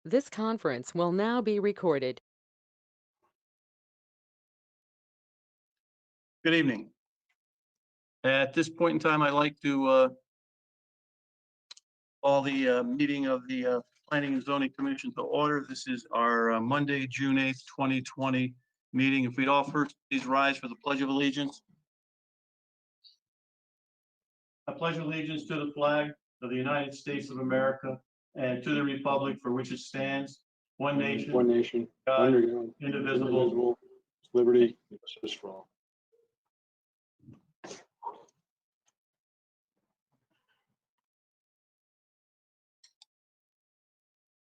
This conference will now be recorded. Good evening. At this point in time, I'd like to call the meeting of the Planning and Zoning Commission to order. This is our Monday, June 8th, 2020 meeting. If we'd all first please rise for the Pledge of Allegiance. I pledge allegiance to the flag of the United States of America and to the republic for which it stands, one nation, God, under God, indivisible. with liberty and justice for all.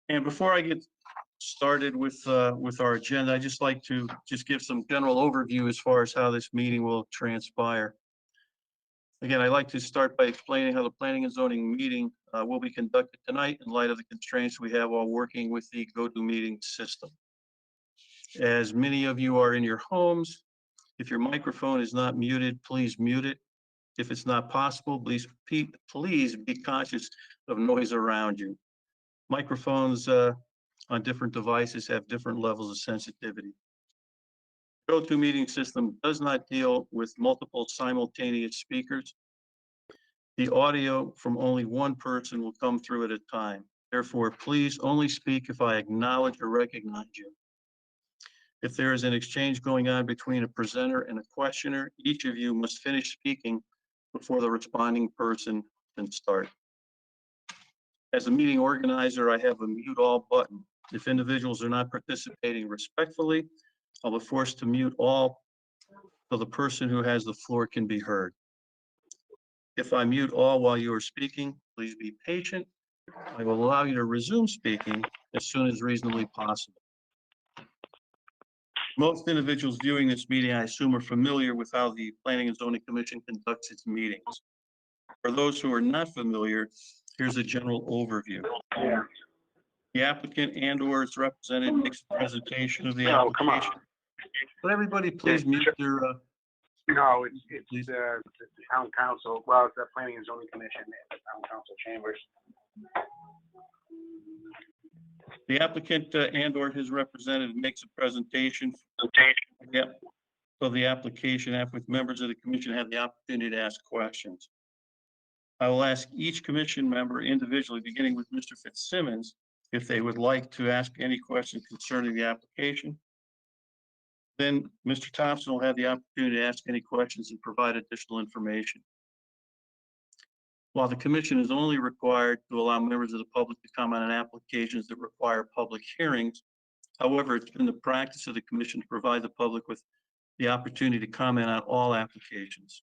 And before I get started with our agenda, I'd just like to give some general overview as far as how this meeting will transpire. Again, I'd like to start by explaining how the planning and zoning meeting will be conducted tonight in light of the constraints we have while working with the GoToMeeting system. As many of you are in your homes, if your microphone is not muted, please mute it. If it's not possible, please be conscious of noise around you. Microphones on different devices have different levels of sensitivity. GoToMeeting system does not deal with multiple simultaneous speakers. The audio from only one person will come through at a time. Therefore, please only speak if I acknowledge or recognize you. If there is an exchange going on between a presenter and a questioner, each of you must finish speaking before the responding person can start. As a meeting organizer, I have a mute all button. If individuals are not participating respectfully, I'll be forced to mute all so the person who has the floor can be heard. If I mute all while you are speaking, please be patient. I will allow you to resume speaking as soon as reasonably possible. Most individuals viewing this meeting, I assume, are familiar with how the Planning and Zoning Commission conducts its meetings. For those who are not familiar, here's a general overview. The applicant and/or its representative makes a presentation of the application. Would everybody please mute their? No, it's please. the town council. Well, it's the planning and zoning commission and the town council chambers. The applicant and/or his representative makes a presentation. Yep. So the application, with members of the commission have the opportunity to ask questions. I will ask each commission member individually, beginning with Mr. Fitzsimmons, if they would like to ask any questions concerning the application. Then Mr. Thompson will have the opportunity to ask any questions and provide additional information. While the commission is only required to allow members of the public to comment on applications that require public hearings, however, it's been the practice of the commission to provide the public with the opportunity to comment on all applications.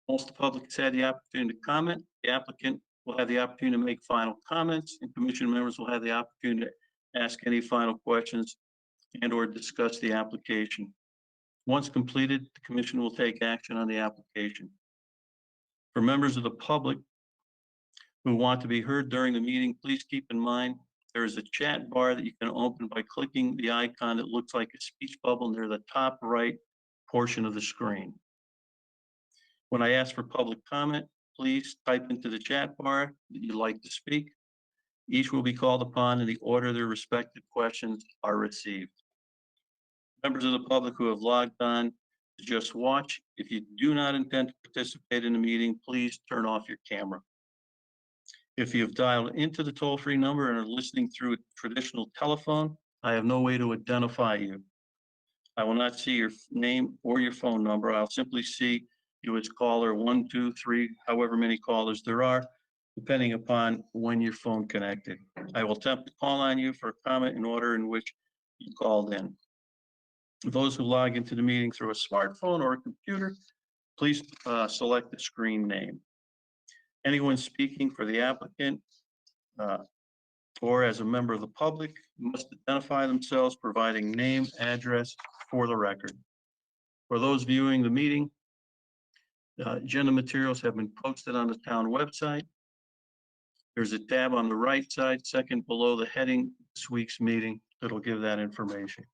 Once the public has had the opportunity to comment, the applicant will have the opportunity to make final comments, and commission members will have the opportunity to ask any final questions and/or discuss the application. Once completed, the commission will take action on the application. For members of the public who want to be heard during the meeting, please keep in mind there is a chat bar that you can open by clicking the icon that looks like a speech bubble near the top right portion of the screen. When I ask for public comment, please type into the chat bar that you'd like to speak. Each will be called upon in the order their respective questions are received. Members of the public who have logged on to just watch, if you do not intend to participate in the meeting, please turn off your camera. If you have dialed into the toll-free number and are listening through a traditional telephone, I have no way to identify you. I will not see your name or your phone number. I'll simply see you as caller 1, 2, 3, however many callers there are, depending upon when your phone connected. I will attempt to call on you for a comment in order in which you called in. Those who log into the meeting through a smartphone or a computer, please select the screen name. Anyone speaking for the applicant or as a member of the public must identify themselves, providing name, address for the record. For those viewing the meeting, agenda materials have been posted on the town website. There's a tab on the right side, second below the heading, this week's meeting, that'll give that information.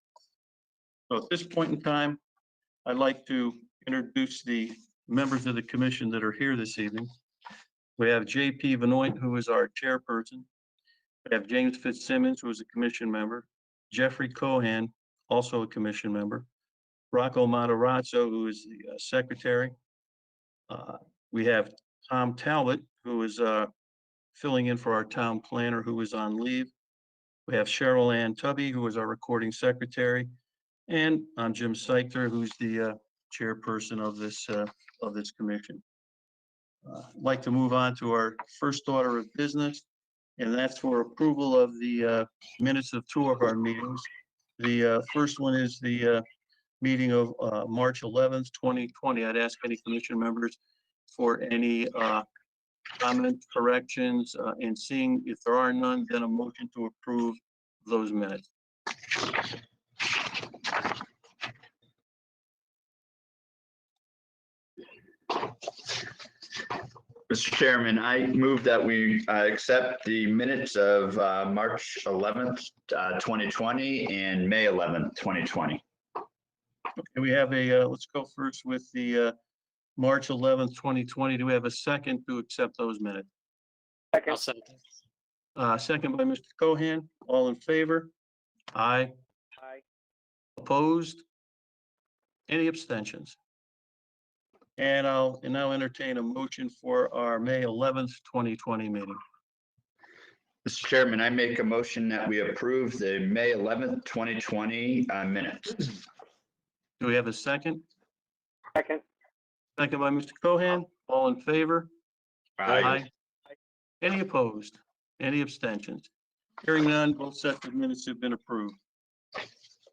So at this point in time, I'd like to introduce the members of the commission that are here this evening. We have J.P. Benoit, who is our chairperson. We have James Fitzsimmons, who is a commission member, Jeffrey Cohan, also a commission member, Rocco Matarazzo, who is the secretary. We have Tom Talbot, who is filling in for our town planner, who is on leave. We have Cheryl Ann Tubby, who is our recording secretary, and I'm Jim Seichter, who's the chairperson of this commission. I'd like to move on to our first order of business, and that's for approval of the minutes of two of our meetings. The first one is the meeting of March 11th, 2020. I'd ask any commission members for any comments, corrections, and seeing if there are none, then a motion to approve those minutes. Mr. Chairman, I move that we accept the minutes of March 11th, 2020 and May 11th, 2020. Okay, we have let's go first with the March 11th, 2020. Do we have a second to accept those minutes? Second. Second by Mr. Cohan. All in favor? Aye. Aye. Opposed? Any abstentions? And I'll now entertain a motion for our May 11th, 2020 meeting. Mr. Chairman, I make a motion that we approve the May 11th, 2020 minutes. Do we have a second? Second. Second by Mr. Cohan. All in favor? Aye. Any opposed? Any abstentions? Hearing none, both sets of minutes have been approved.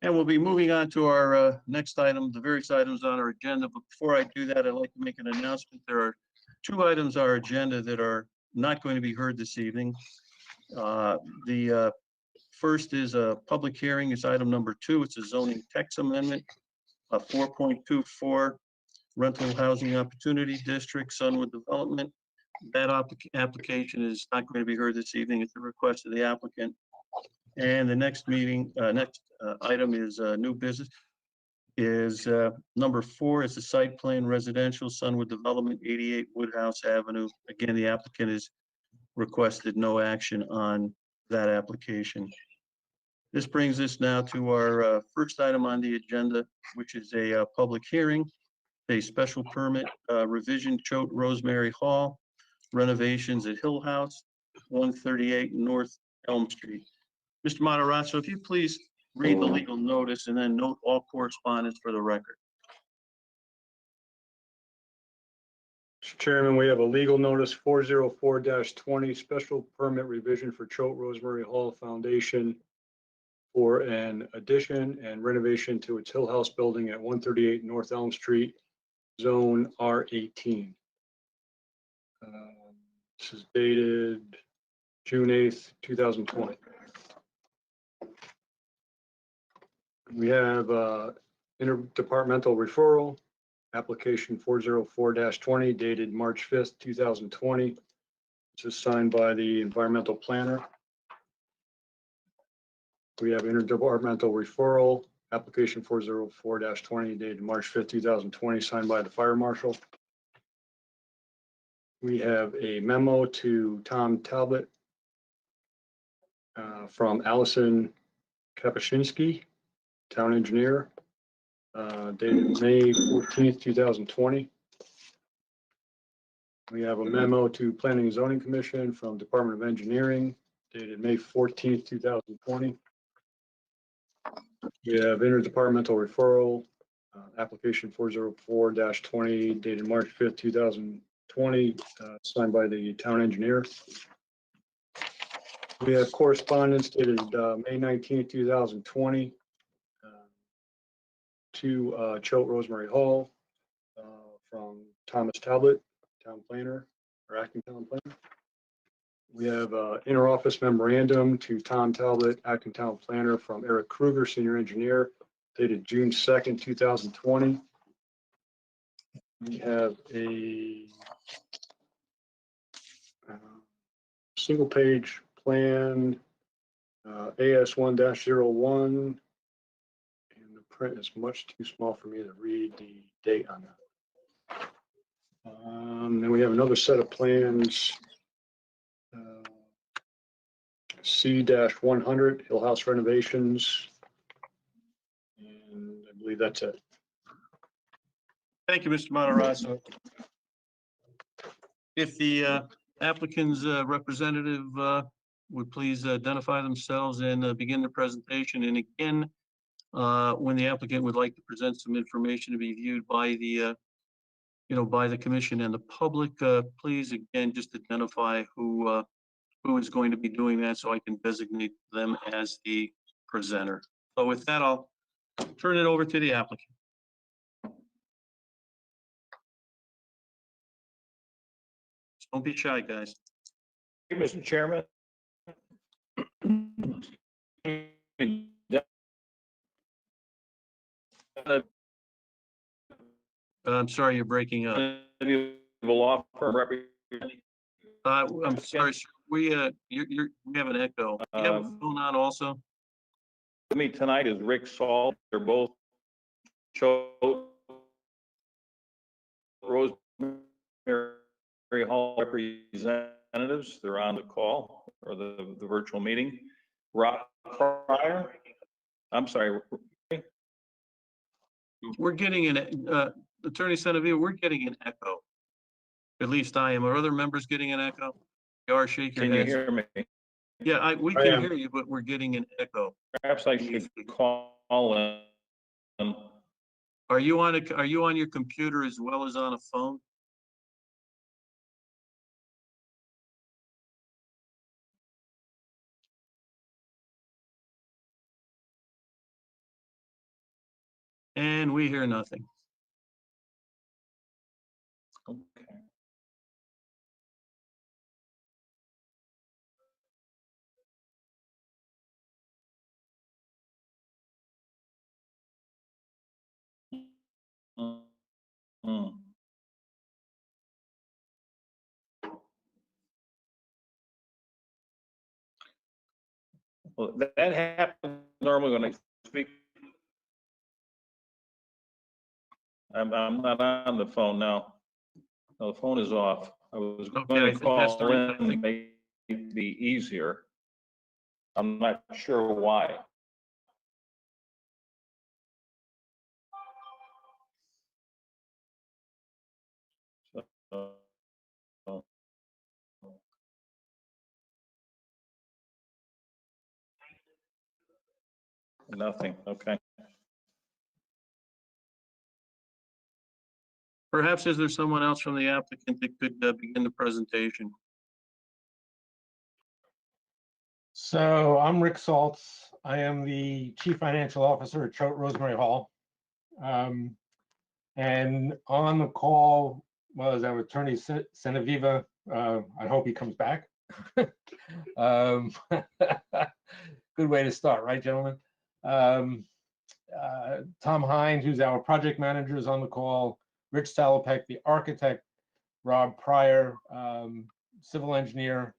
And we'll be moving on to our next item, the various items on our agenda. But before I do that, I'd like to make an announcement. There are two items on our agenda that are not going to be heard this evening. The first is a public hearing. It's item number 2. It's a zoning text amendment, 4.24 rental housing opportunity district, Sunwood Development. That application is not going to be heard this evening at the request of the applicant. And the next item is new business is number 4. It's a site plan residential Sunwood Development, 88 Woodhouse Avenue. Again, the applicant has requested no action on that application. This brings us now to our first item on the agenda, which is a public hearing, a special permit revision, Choate Rosemary Hall, renovations at Hill House, 138 North Elm Street. Mr. Matarazzo, if you please read the legal notice and then note all correspondence for the record. Mr. Chairman, we have a legal notice 404-20 special permit revision for Choate Rosemary Hall Foundation for an addition and renovation to its Hill House building at 138 North Elm Street, Zone R18. This is dated June 8th, 2020. We have interdepartmental referral, application 404-20 dated March 5th, 2020. This is signed by the environmental planner. We have interdepartmental referral, application 404-20 dated March 5th, 2020, signed by the fire marshal. We have a memo to Tom Talbot from Allison Kapuscinski, town engineer, dated May 14th, 2020. We have a memo to Planning and Zoning Commission from Department of Engineering, dated May 14th, 2020. We have interdepartmental referral, application 404-20 dated March 5th, 2020, signed by the town engineer. We have correspondence dated May 19th, 2020 to Choate Rosemary Hall from Thomas Talbot, town planner or acting town planner. We have interoffice memorandum to Tom Talbot, acting town planner, from Eric Kruger, senior engineer, dated June 2nd, 2020. We have a single page plan, AS1-01, and the print is much too small for me to read the date on that. Then we have another set of plans, C-100 Hill House renovations. And I believe that's it. Thank you, Mr. Matarazzo. If the applicant's representative would please identify themselves and begin the presentation. And again, when the applicant would like to present some information to be viewed by the, by the commission and the public, please again, just identify who is going to be doing that so I can designate them as the presenter. So with that, I'll turn it over to the applicant. Don't be shy, guys. Mr. Chairman. I'm sorry, you're breaking up. Law firm representing. I'm sorry, sir. We have an echo. Do you have a phone on also? With me tonight is Rick Salt. They're both Rosemary Hall representatives. They're on the call or the virtual meeting. Rob Pryor. I'm sorry. We're getting an Attorney Senator, we're getting an echo. At least I am. Are other members getting an echo? You are shaking Can your you heads. hear me? Yeah, we I can am. hear you, but we're getting an echo. Perhaps I should call in. Are you on your computer as well as on a phone? And we hear nothing. Okay. Mm. Well, that happens normally when I speak. I'm not on the phone now. No, the phone is off. I was Okay, I going to think that's the call reason. in and make it be easier. I'm not sure why. So, nothing, okay. Perhaps is there someone else from the applicant that could begin the presentation? So I'm Rick Saltz. I am the Chief Financial Officer at Choate Rosemary Hall. And on the call was our attorney, Senaviva. I hope he comes back. Good way to start, right, gentlemen? Tom Hines, who's our project manager, is on the call. Rich Salopek, the architect. Rob Pryor, civil engineer.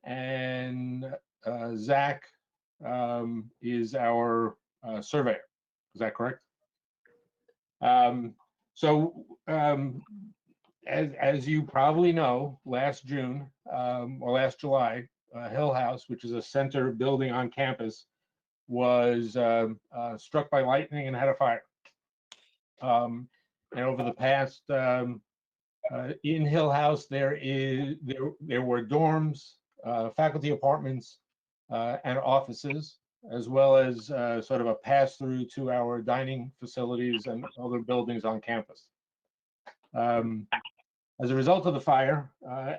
And Zach is our surveyor. Is that correct? As you probably know, last June or last July, Hill House, which is a center building on campus, was struck by lightning and had a fire. And over the past, in Hill House, there were dorms, faculty apartments, and offices, as well as sort of a pass-through to our dining facilities and other buildings on campus. As a result of the fire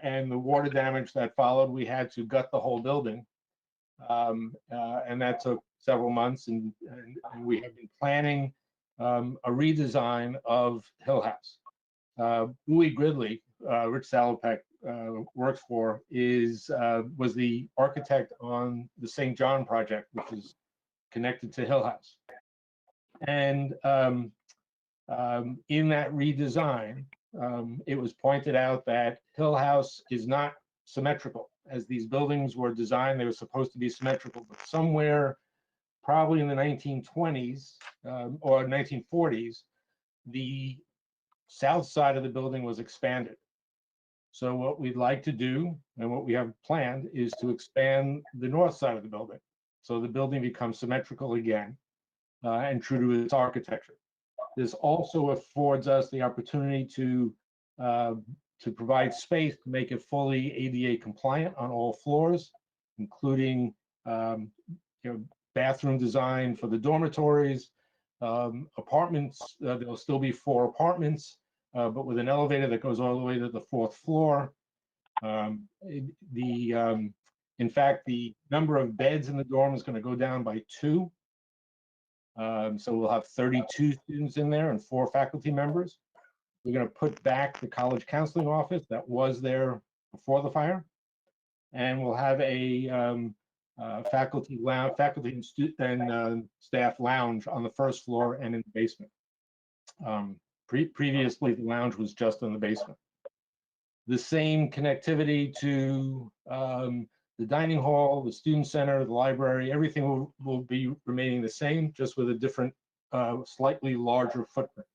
and the water damage that followed, we had to gut the whole building. And that took several months, and we have been planning a redesign of Hill House. Bowie Gridley, Rich Salopek works for, was the architect on the St. John project, which is connected to Hill House. And in that redesign, it was pointed out that Hill House is not symmetrical. As these buildings were designed, they were supposed to be symmetrical, but somewhere probably in the 1920s or 1940s, the south side of the building was expanded. So what we'd like to do and what we have planned is to expand the north side of the building. So the building becomes symmetrical again and true to its architecture. This also affords us the opportunity to provide space to make it fully ADA compliant on all floors, including bathroom design for the dormitories, apartments. There'll still be 4 apartments, but with an elevator that goes all the way to the 4th floor. In fact, the number of beds in the dorm is going to go down by 2. So we'll have 32 students in there and 4 faculty members. We're going to put back the college counseling office that was there before the fire, and we'll have a faculty and staff lounge on the 1st floor and in the basement. Previously, the lounge was just in the basement. The same connectivity to the dining hall, the student center, the library, everything will be remaining the same, just with a different, slightly larger footprint.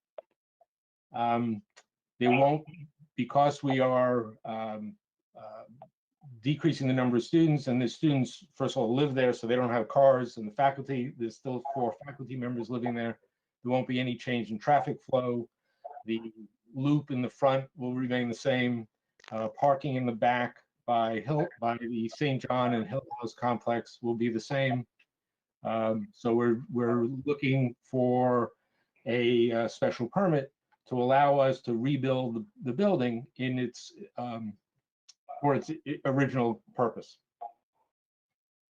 They won't, because we are decreasing the number of students, and the students, first of all, live there, so they don't have cars, and the faculty, there's still 4 faculty members living there. There won't be any change in traffic flow. The loop in the front will remain the same. Parking in the back by the St. John and Hill House complex will be the same. So we're looking for a special permit to allow us to rebuild the building in its for its original purpose.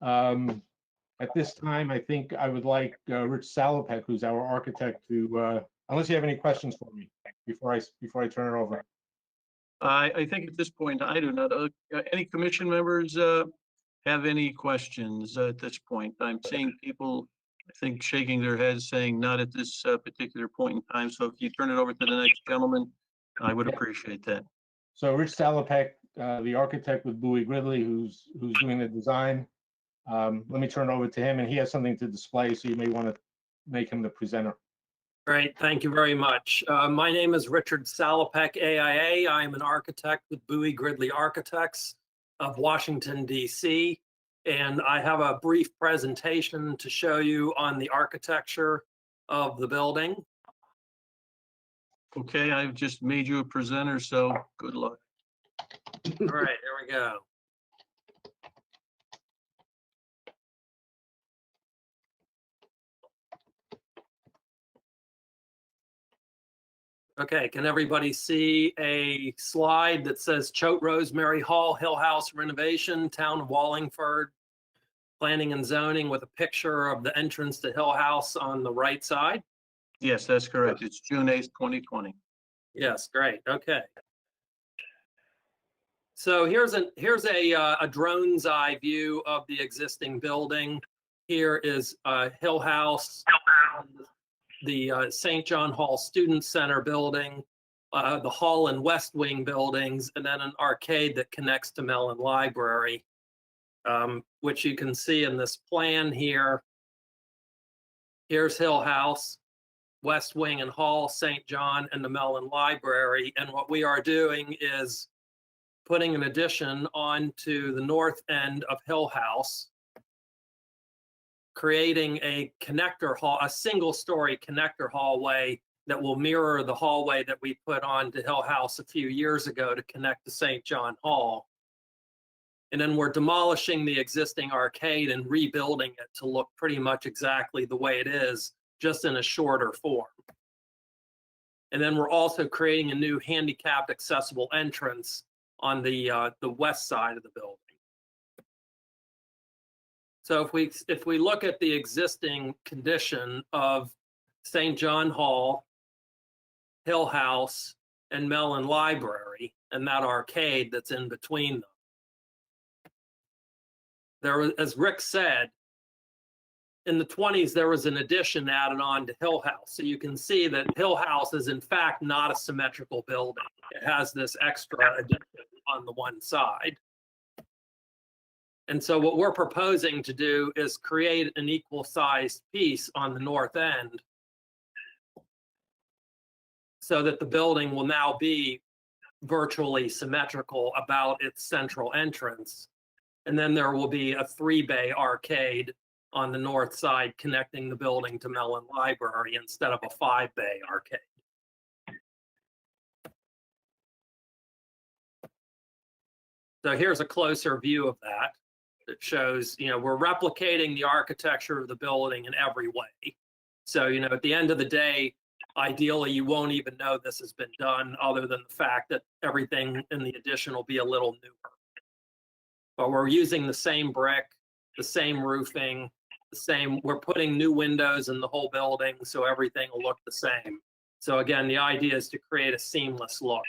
At this time, I think I would like Rich Salopek, who's our architect, to unless you have any questions for me before I turn it over. I think at this point, I do not. Any commission members have any questions at this point? I'm seeing people, I think, shaking their heads, saying not at this particular point in time. So if you turn it over to the next gentleman, I would appreciate that. So Rich Salopek, the architect with Bowie Gridley, who's doing the design. Let me turn it over to him, and he has something to display, so you may want to make him the presenter. Great, thank you very much. My name is Richard Salopek, AIA. I am an architect with Bowie Gridley Architects of Washington, D.C. And I have a brief presentation to show you on the architecture of the building. Okay, I've just made you a presenter, so good luck. All right, here we go. Okay, can everybody see a slide that says Choate Rosemary Hall, Hill House Renovation, Town of Wallingford, Planning and Zoning, with a picture of the entrance to Hill House on the right side? Yes, that's correct. It's June 8th, 2020. Yes, great, okay. So here's a drone's eye view of the existing building. Here is Hill House, the St. John Hall Student Center building, the Hall and West Wing buildings, and then an arcade that connects to Mellon Library, which you can see in this plan here. Here's Hill House, West Wing and Hall, St. John, and the Mellon Library. And what we are doing is putting an addition onto the north end of Hill House, creating a connector hall, a single-story connector hallway that will mirror the hallway that we put on to Hill House a few years ago to connect to St. John Hall. And then we're demolishing the existing arcade and rebuilding it to look pretty much exactly the way it is, just in a shorter form. And then we're also creating a new handicapped accessible entrance on the west side of the building. So if we look at the existing condition of St. John Hall, Hill House, and Mellon Library, and that arcade that's in between them, there was, as Rick said, in the 20s, there was an addition added on to Hill House. So you can see that Hill House is in fact not a symmetrical building. It has this extra addition on the one side. And so what we're proposing to do is create an equal sized piece on the north end so that the building will now be virtually symmetrical about its central entrance. And then there will be a 3-bay arcade on the north side connecting the building to Mellon Library instead of a 5-bay arcade. So here's a closer view of that. That shows, we're replicating the architecture of the building in every way. So, at the end of the day, ideally, you won't even know this has been done other than the fact that everything in the addition will be a little newer. But we're using the same brick, the same roofing, we're putting new windows in the whole building, so everything will look the same. So again, the idea is to create a seamless look.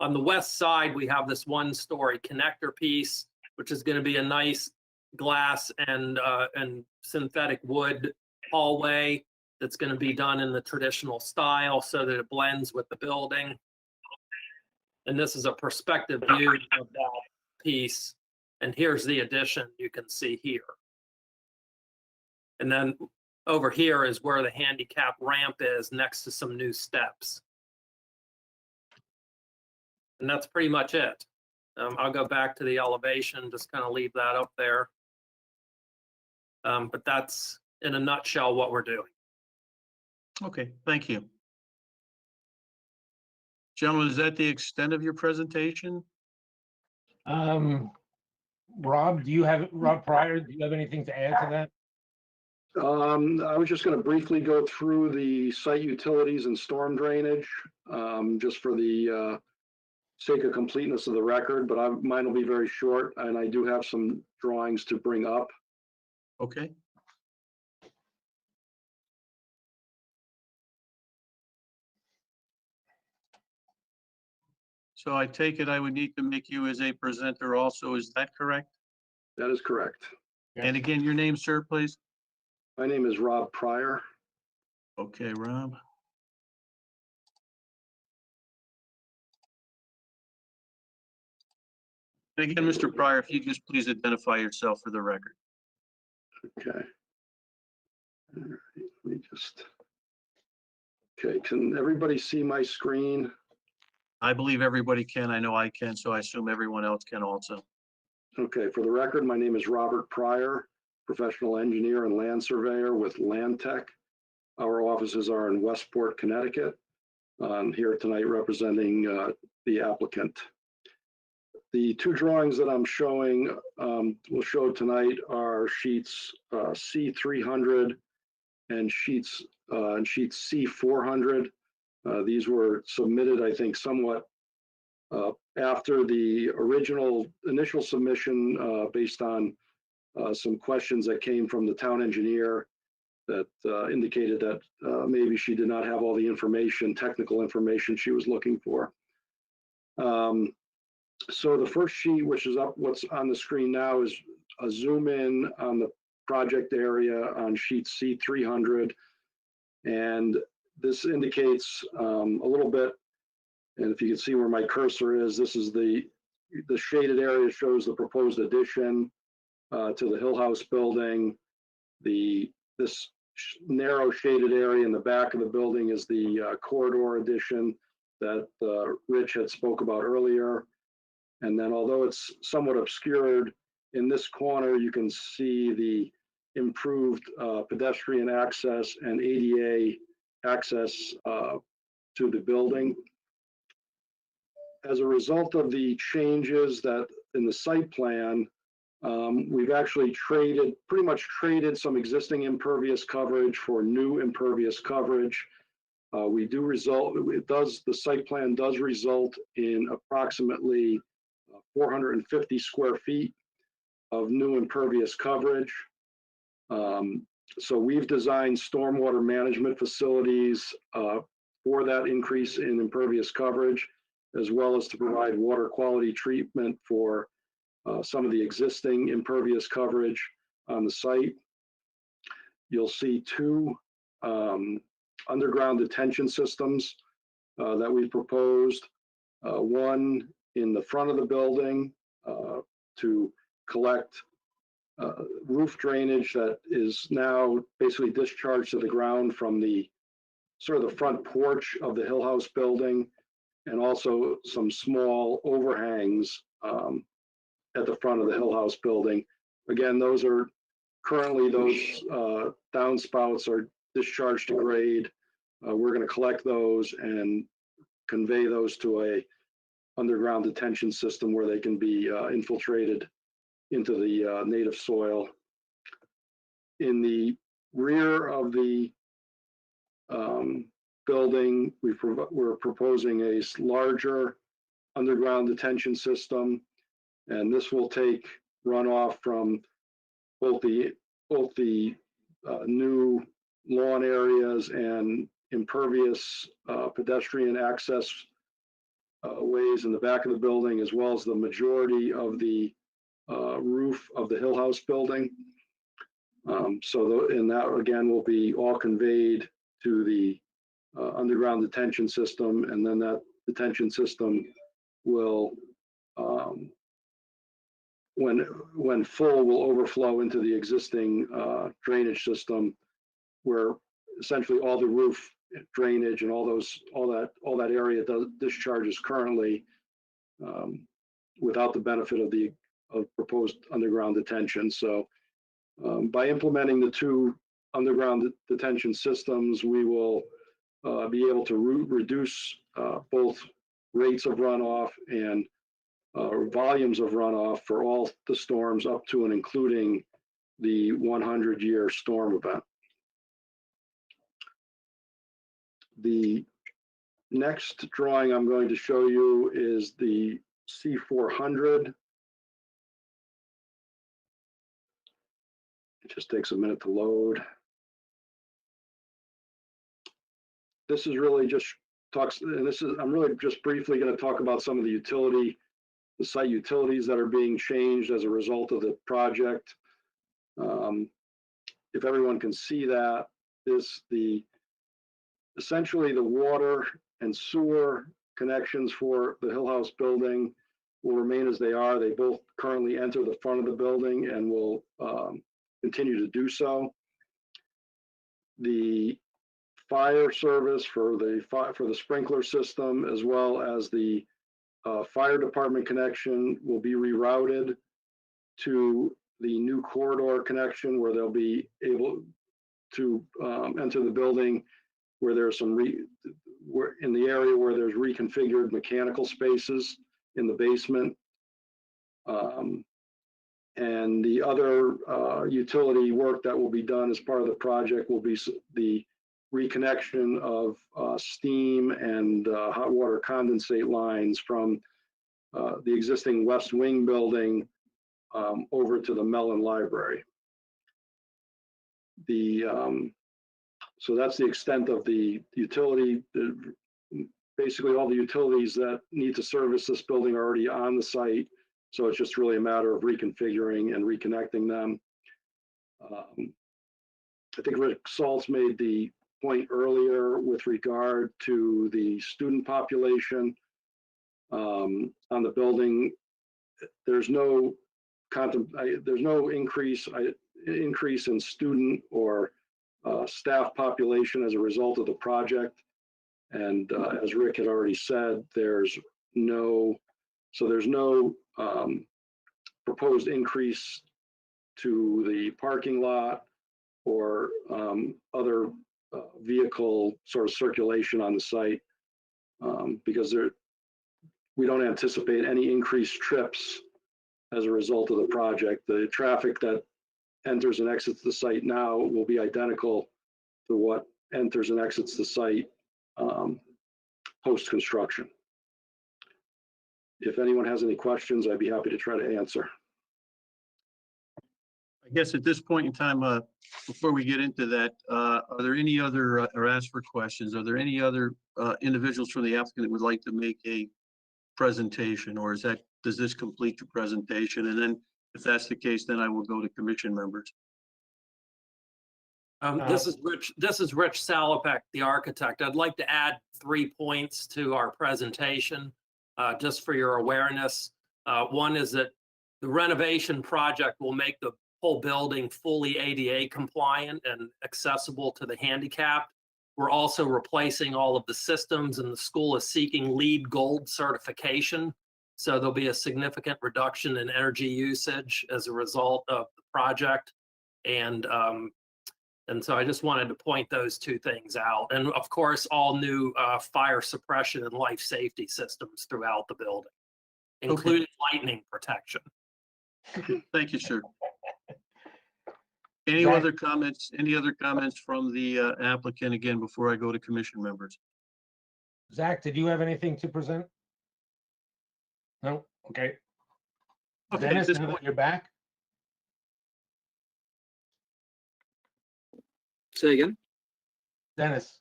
On the west side, we have this 1-story connector piece, which is going to be a nice glass and synthetic wood hallway that's going to be done in the traditional style so that it blends with the building. And this is a perspective view of that piece. And here's the addition you can see here. And then over here is where the handicap ramp is next to some new steps. And that's pretty much it. I'll go back to the elevation, just kind of leave that up there. But that's in a nutshell what we're doing. Okay, thank you. Gentlemen, is that the extent of your presentation? Rob Pryor, do you have anything to add to that? I was just going to briefly go through the site utilities and storm drainage, just for the sake of completeness of the record, but mine will be very short, and I do have some drawings to bring up. Okay. So I take it I would need to make you as a presenter also, is that correct? That is correct. And again, your name, sir, please? My name is Rob Pryor. Okay, Rob. And again, Mr. Pryor, if you just please identify yourself for the record. Okay. All right, let me just. Okay, can everybody see my screen? I believe everybody can. I know I can, so I assume everyone else can also. Okay, for the record, my name is Robert Pryor, professional engineer and land surveyor with Land Tech. Our offices are in Westport, Connecticut. I'm here tonight representing the applicant. The two drawings that I'm showing, will show tonight are sheets C300 and sheets C400. These were submitted, I think, somewhat after the initial submission based on some questions that came from the town engineer that indicated that maybe she did not have all the technical information she was looking for. So the first sheet, which is what's on the screen now, is a zoom in on the project area on sheet C300. And this indicates a little bit, and if you can see where my cursor is, this is the shaded area shows the proposed addition to the Hill House building. This narrow shaded area in the back of the building is the corridor addition that Rich had spoke about earlier. And then although it's somewhat obscured, in this corner, you can see the improved pedestrian access and ADA access to the building. As a result of the changes that in the site plan, we've actually pretty much traded some existing impervious coverage for new impervious coverage. The site plan does result in approximately 450 square feet of new impervious coverage. So we've designed stormwater management facilities for that increase in impervious coverage, as well as to provide water quality treatment for some of the existing impervious coverage on the site. You'll see two underground detention systems that we've proposed. One in the front of the building to collect roof drainage that is now basically discharged to the ground from the front porch of the Hill House building. and also some small overhangs at the front of the Hill House building. Again, those are currently, those downspouts are discharged to grade. We're going to collect those and convey those to a underground detention system where they can be infiltrated into the native soil. In the rear of the building, we're proposing a larger underground detention system, and this will take runoff from both the new lawn areas and impervious pedestrian access ways in the back of the building, as well as the majority of the roof of the Hill House building. And that again will be all conveyed to the underground detention system, and then that detention system will, when full, will overflow into the existing drainage system, where essentially all the roof drainage and all that area discharges currently without the benefit of proposed underground detention. So by implementing the two underground detention systems, we will be able to reduce both rates of runoff and volumes of runoff for all the storms up to and including the 100-year storm event. The next drawing I'm going to show you is the C400. It just takes a minute to load. This is really just I'm really just briefly going to talk about some of the site utilities that are being changed as a result of the project. If everyone can see that, essentially the water and sewer connections for the Hill House building will remain as they are. They both currently enter the front of the building and will continue to do so. The fire service for the sprinkler system, as well as the fire department connection, will be rerouted to the new corridor connection, where they'll be able to enter the building, where there's in the area where there's reconfigured mechanical spaces in the basement. And the other utility work that will be done as part of the project will be the reconnection of steam and hot water condensate lines from the existing West Wing building over to the Mellon Library. So that's the extent of the utility. Basically, all the utilities that need to service this building are already on the site. So it's just really a matter of reconfiguring and reconnecting them. I think Rick Saltz made the point earlier with regard to the student population on the building. There's no increase in student or staff population as a result of the project. And as Rick had already said, there's no proposed increase to the parking lot or other vehicle sort of circulation on the site, because we don't anticipate any increased trips as a result of the project. The traffic that enters and exits the site now will be identical to what enters and exits the site post-construction. If anyone has any questions, I'd be happy to try to answer. I guess at this point in time, before we get into that, are there any other, or ask for questions, are there any other individuals from the applicant that would like to make a presentation, or does this complete the presentation? And then if that's the case, then I will go to commission members. This is Rich Salopek, the architect. I'd like to add 3 points to our presentation, just for your awareness. One is that the renovation project will make the whole building fully ADA compliant and accessible to the handicapped. We're also replacing all of the systems, and the school is seeking LEED Gold certification. So there'll be a significant reduction in energy usage as a result of the project. And so I just wanted to point those two things out. And of course, all new fire suppression and life safety systems throughout the building, including lightning protection. Thank you, sir. Any Zach? other comments, from the applicant again, before I go to commission members? Zach, did you have anything to present? No? Okay. Okay, at Dennis, this now that point, you're back? Say again? Dennis?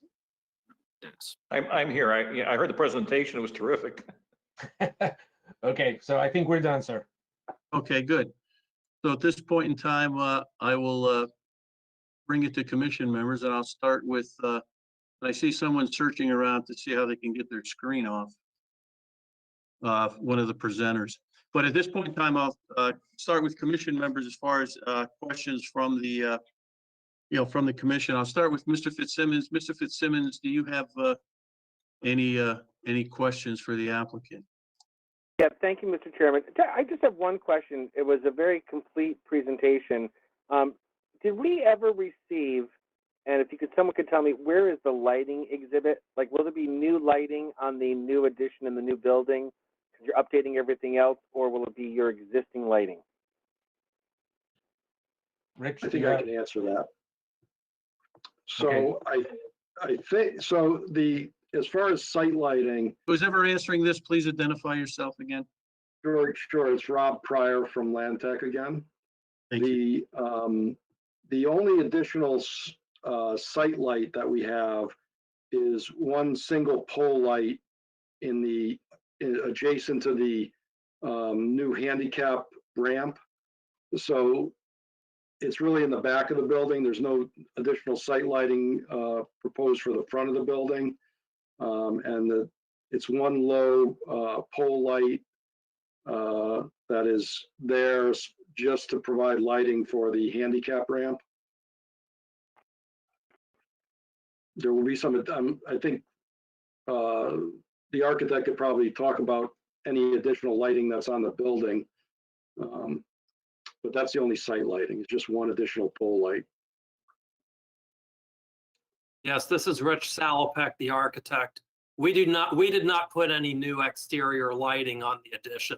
I'm here. I heard the presentation. It was terrific. Okay, so I think we're done, sir. okay, good. So at this point in time, I will bring it to commission members, and I'll start with, I see someone searching around to see how they can get their screen off. One of the presenters. But at this point in time, I'll start with commission members as far as questions from the, from the commission. I'll start with Mr. Fitzsimmons. Mr. Fitzsimmons, do you have any questions for the applicant? Yeah, thank you, Mr. Chairman. I just have one question. It was a very complete presentation. Did we ever receive, and if someone could tell me, where is the lighting exhibit? Like, will there be new lighting on the new addition in the new building because you're updating everything else, or will it be your existing lighting? Rich? I do think you I have- can answer that. So I think, so as far as site lighting, Who's ever answering this, please identify yourself again. sure, it's Rob Pryor from Land Tech again. Thank you. The only additional site light that we have is one single pole light adjacent to the new handicap ramp. So it's really in the back of the building. There's no additional site lighting proposed for the front of the building. And it's one low pole light that is there just to provide lighting for the handicap ramp. There will be some, I think the architect could probably talk about any additional lighting that's on the building. But that's the only site lighting, it's just one additional pole light. Yes, this is Rich Salopek, the architect. We did not put any new exterior lighting on the addition.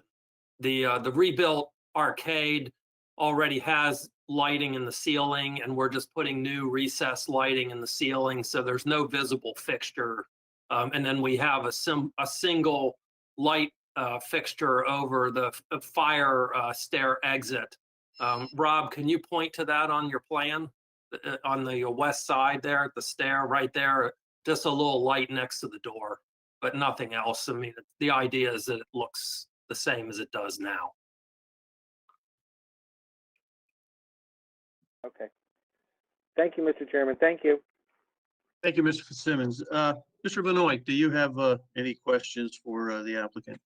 The rebuilt arcade already has lighting in the ceiling, and we're just putting new recessed lighting in the ceiling, so there's no visible fixture. And then we have a single light fixture over the fire stair exit. Rob, can you point to that on your plan? On the west side there, at the stair right there, just a little light next to the door, but nothing else. I mean, the idea is that it looks the same as it does now. Okay. Thank you, Mr. Chairman. Thank you. Thank you, Mr. Fitzsimmons. Mr. Benoit, do you have any questions for the applicant?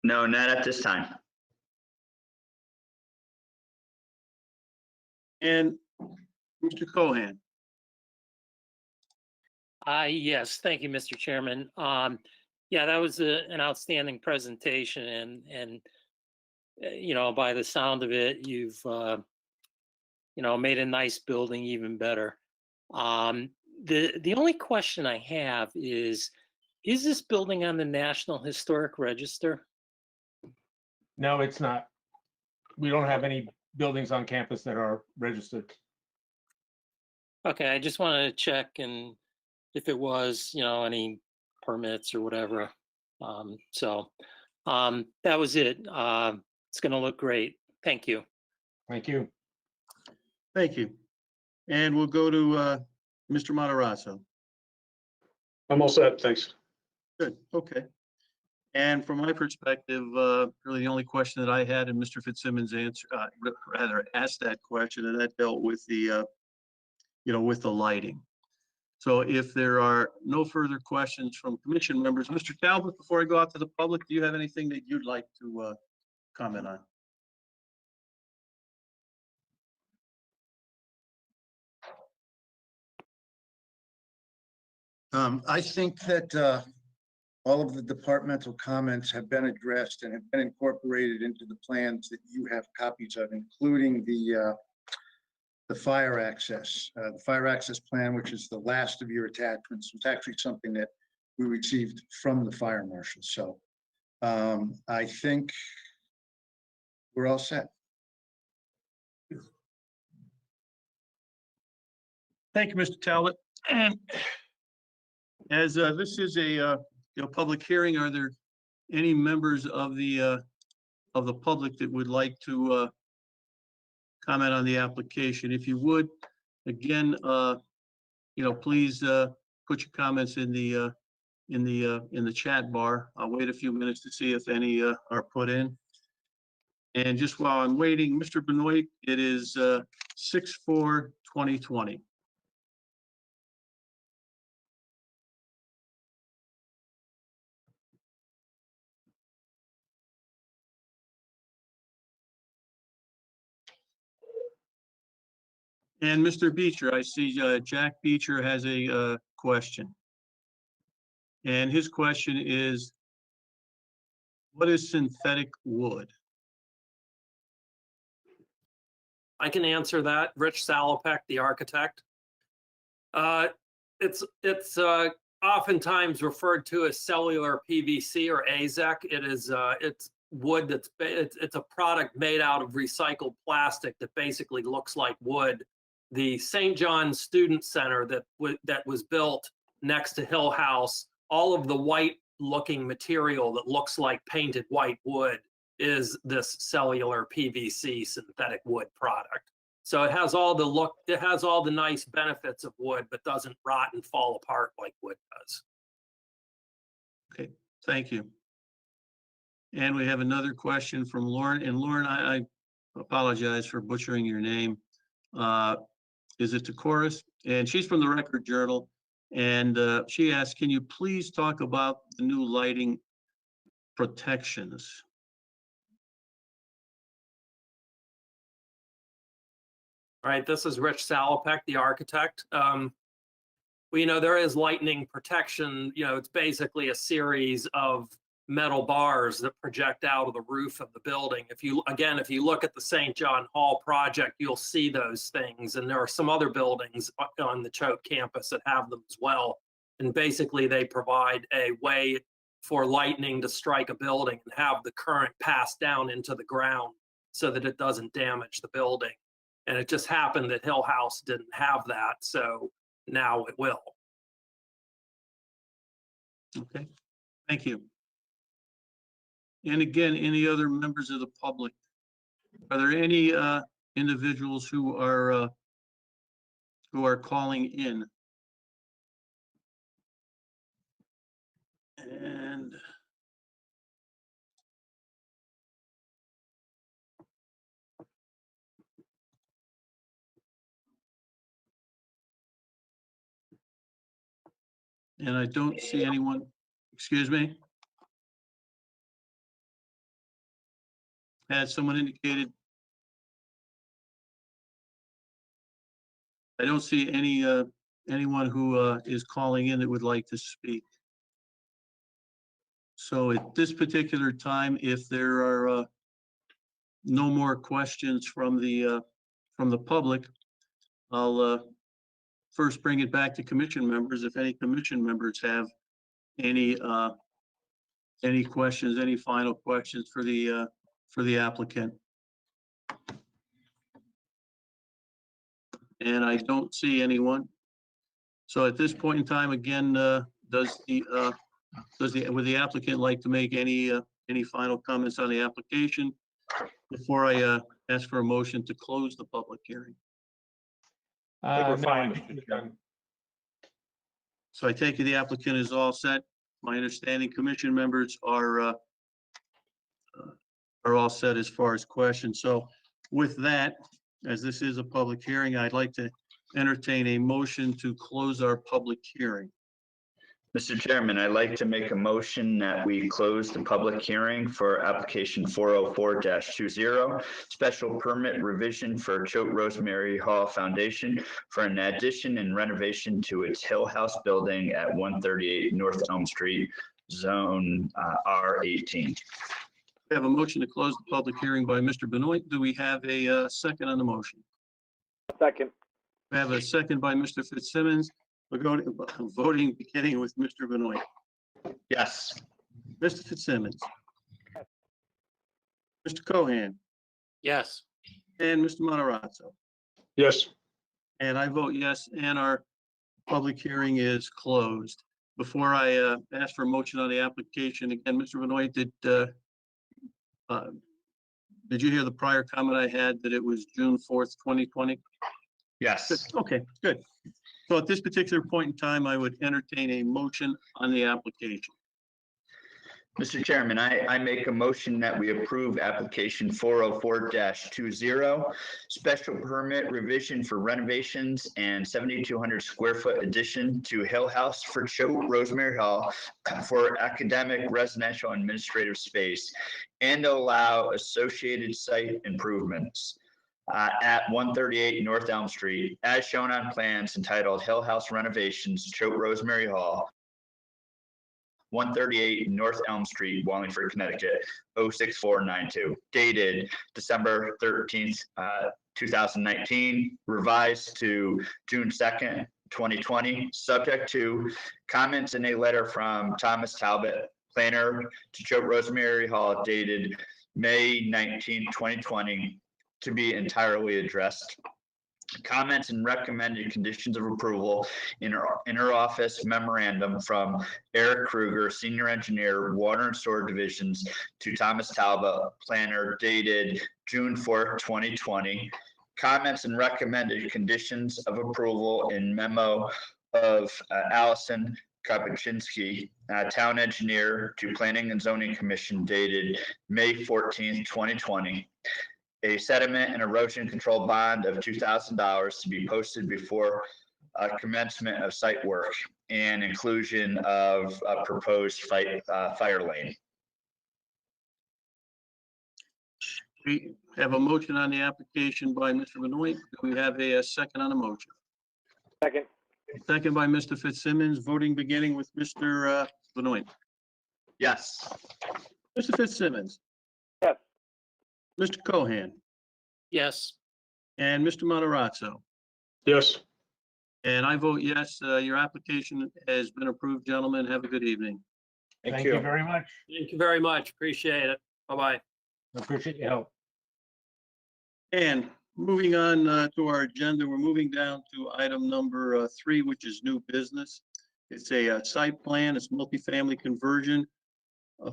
No, not at this time. And Mr. Cohan? Yes, thank you, Mr. Chairman. Yeah, that was an outstanding presentation, and by the sound of it, you've made a nice building even better. The only question I have is this building on the National Historic Register? No, it's not. We don't have any buildings on campus that are registered. Okay, I just wanted to check and if it was, any permits or whatever. That was it. It's going to look great. Thank you. Thank you. Thank you. And we'll go to Mr. Matarazzo. I'm all set, thanks. Good, okay. And from my perspective, really the only question that I had, and Mr. Fitzsimmons asked that question, and that dealt with the, with the lighting. So if there are no further questions from commission members, Mr. Talbot, before I go out to the public, do you have anything that you'd like to comment on? I think that all of the departmental comments have been addressed and have been incorporated into the plans that you have copies of, including the fire access. The fire access plan, which is the last of your attachments, was actually something that we received from the fire marshal. So I think we're all set. Thank you, Mr. Talbot. And as this is a public hearing, are there any members of the public that would like to comment on the application? If you would, again, please put your comments in the chat bar. I'll wait a few minutes to see if any are put in. And just while I'm waiting, Mr. Benoit, it is 6/4/2020. And Mr. Beecher, I see Jack Beecher has a question. And his question is, what is synthetic wood? I can answer that. Rich Salopek, the architect. It's oftentimes referred to as cellular PVC or AZEC. It's wood it's a product made out of recycled plastic that basically looks like wood. The St. John's Student Center that was built next to Hill House, all of the white looking material that looks like painted white wood is this cellular PVC synthetic wood product. So it has all the nice benefits of wood, but doesn't rot and fall apart like wood does. Okay, thank you. And we have another question from Lauren. And Lauren, I apologize for butchering your name. Is it Decorus? And she's from the Record Journal. And she asked, can you please talk about the new lighting protections? All right, this is Rich Salopek, the architect. Well, there is lightning protection. It's basically a series of metal bars that project out of the roof of the building. If you look at the St. John Hall project, you'll see those things. And there are some other buildings on the Choate campus that have them as well. And basically they provide a way for lightning to strike a building and have the current pass down into the ground so that it doesn't damage the building. And it just happened that Hill House didn't have that, so now it will. Okay, thank you. And again, any other members of the public? Are there any individuals who are calling in? And I don't see anyone. Excuse me. Has someone indicated? I don't see anyone who is calling in that would like to speak. So at this particular time, if there are no more questions from the public, I'll first bring it back to commission members. If any commission members have any questions, any final questions for the applicant. And I don't see anyone. So at this point in time, again, would the applicant like to make any final comments on the application before I ask for a motion to close the public hearing? I think we're No, fine, I think Mr. we're Chairman. done. So I take it the applicant is all set. My understanding, commission members are all set as far as questions. So with that, as this is a public hearing, I'd like to entertain a motion to close our public hearing. Mr. Chairman, I'd like to make a motion that we close the public hearing for application 404-20, special permit revision for Choate Rosemary Hall Foundation for an addition and renovation to its Hill House building at 138 North Elm Street, Zone R18. We have a motion to close the public hearing by Mr. Benoit. Do we have a second on the motion? Second. We have a second by Mr. Fitzsimmons. We're going to voting beginning with Mr. Benoit. Yes. Mr. Fitzsimmons. Mr. Cohan Yes. and Mr. Matarazzo. Yes. And I vote yes, and our public hearing is closed. Before I ask for a motion on the application, again, Mr. Benoit, did you hear the prior comment I had that it was June 4th, 2020? Yes. Okay, good. So at this particular point in time, I would entertain a motion on the application. Mr. Chairman, I make a motion that we approve application 404-20, special permit revision for renovations and 7,200 square foot addition to Hill House for Choate Rosemary Hall for academic, residential, and administrative space, and allow associated site improvements at 138 North Elm Street, as shown on plans entitled Hill House Renovations, Choate Rosemary Hall, 138 North Elm Street, Wallingford, Connecticut, 06492, dated December 13th, 2019, revised to June 2nd, 2020, subject to comments in a letter from Thomas Talbot, planner to Choate Rosemary Hall, dated May 19th, 2020, to be entirely addressed. Comments and recommended conditions of approval in our office memorandum from Eric Kruger, Senior Engineer, Water and Sewer Divisions, to Thomas Talbot, Planner, dated June 4th, 2020. Comments and recommended conditions of approval in memo of Allison Kapuscinski, Town Engineer, to Planning and Zoning Commission, dated May 14th, 2020. A sediment and erosion control bond of $2,000 to be posted before commencement of site work, and inclusion of a proposed fire lane. We have a motion on the application by Mr. Benoit. Do we have a second on the motion? Second. Second by Mr. Fitzsimmons. Voting beginning with Mr. Benoit. Yes. Mr. Fitzsimmons. Yes. Mr. Cohan Yes. and Mr. Matarazzo. Yes. And I vote yes. Your application has been approved, gentlemen. Have a good evening. Thank you very much. Thank you very much. Appreciate it. Bye-bye. I appreciate your help. And moving on to our agenda, we're moving down to item number 3, which is new business. It's a site plan. It's multifamily conversion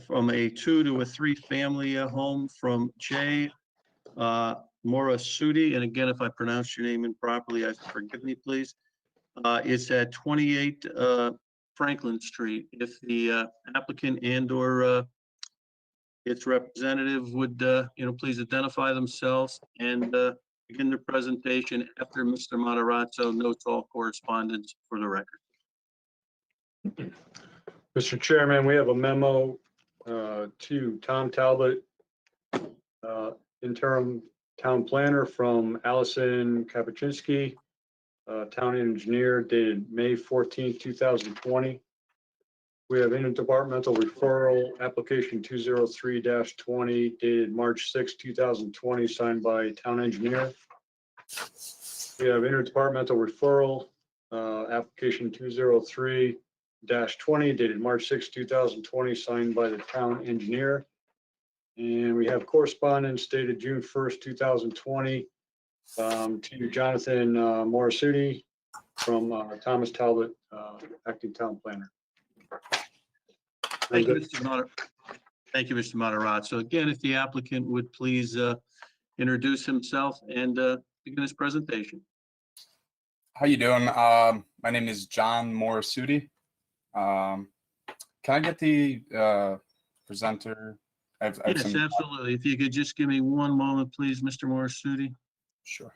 from a 2 to a 3 family home from Jay Morasudi. And again, if I pronounce your name improperly, forgive me, please. It's at 28 Franklin Street. If the applicant and/or its representative would, please identify themselves and begin their presentation after Mr. Matarazzo notes all correspondence for the record. Mr. Chairman, we have a memo to Tom Talbot, interim town planner, from Allison Kapuscinski, town engineer, dated May 14th, 2020. We have interdepartmental referral application 203-20, dated March 6, 2020, signed by town engineer. We have interdepartmental referral application 203-20, dated March 6, 2020, signed by the town engineer. And we have correspondence dated June 1st, 2020, to Jonathan Morasudi from Thomas Talbot, acting town planner. Thank you, Mr. Matarazzo. So again, if the applicant would please introduce himself and begin his presentation. How you doing? My name is John Morasudi. Can I get the presenter? I've Yes, some- absolutely. If you could just give me one moment, please, Mr. Morasudi. Sure.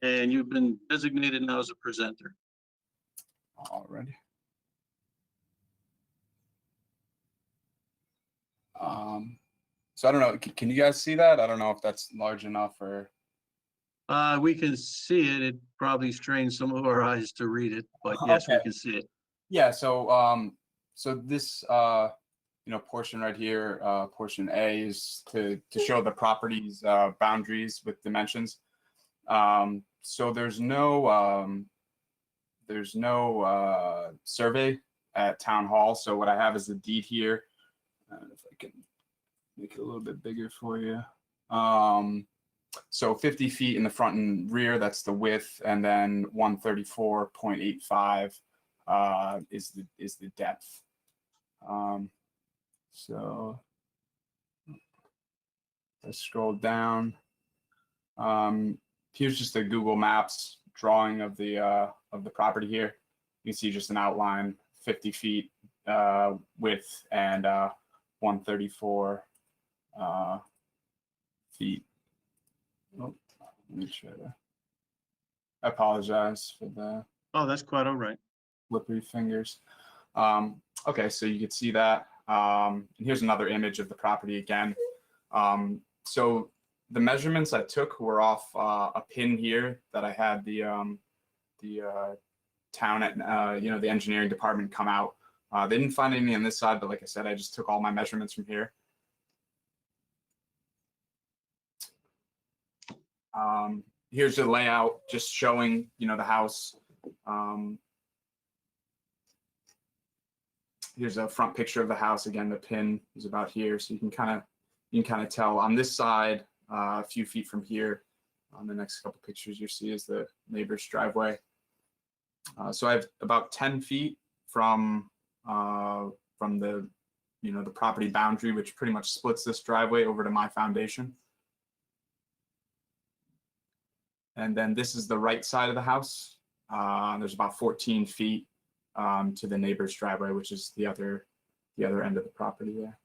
And you've been designated now as a presenter. Already. So I don't know, can you guys see that? I don't know if that's large enough or, We can see it. It probably strains some of our eyes to read it, but yes, we Okay. can see it. yeah, so, so this, portion right here, portion A is to show the property's, boundaries with dimensions. So there's no survey at town hall. So what I have is the deed here. If I can make it a little bit bigger for you. So 50 feet in the front and rear, that's the width, and then 134.85 is the depth. So let's scroll down. Here's just a Google Maps drawing of the property here. You can see just an outline, 50 feet width and 134 feet. Oh, let me try to. I apologize for the Oh, that's quite all right. slippery fingers. Okay, so you can see that. And here's another image of the property again. So the measurements I took were off a pin here that I had the town at the engineering department come out. They didn't find any on this side, but like I said, I just took all my measurements from here. Here's the layout, just showing the house. Here's a front picture of the house. Again, the pin is about here, so you can kind of tell on this side, a few feet from here. On the next couple pictures you see is the neighbor's driveway. So I have about 10 feet from the the property boundary, which pretty much splits this driveway over to my foundation. And then this is the right side of the house. There's about 14 feet to the neighbor's driveway, which is the other end of the property there.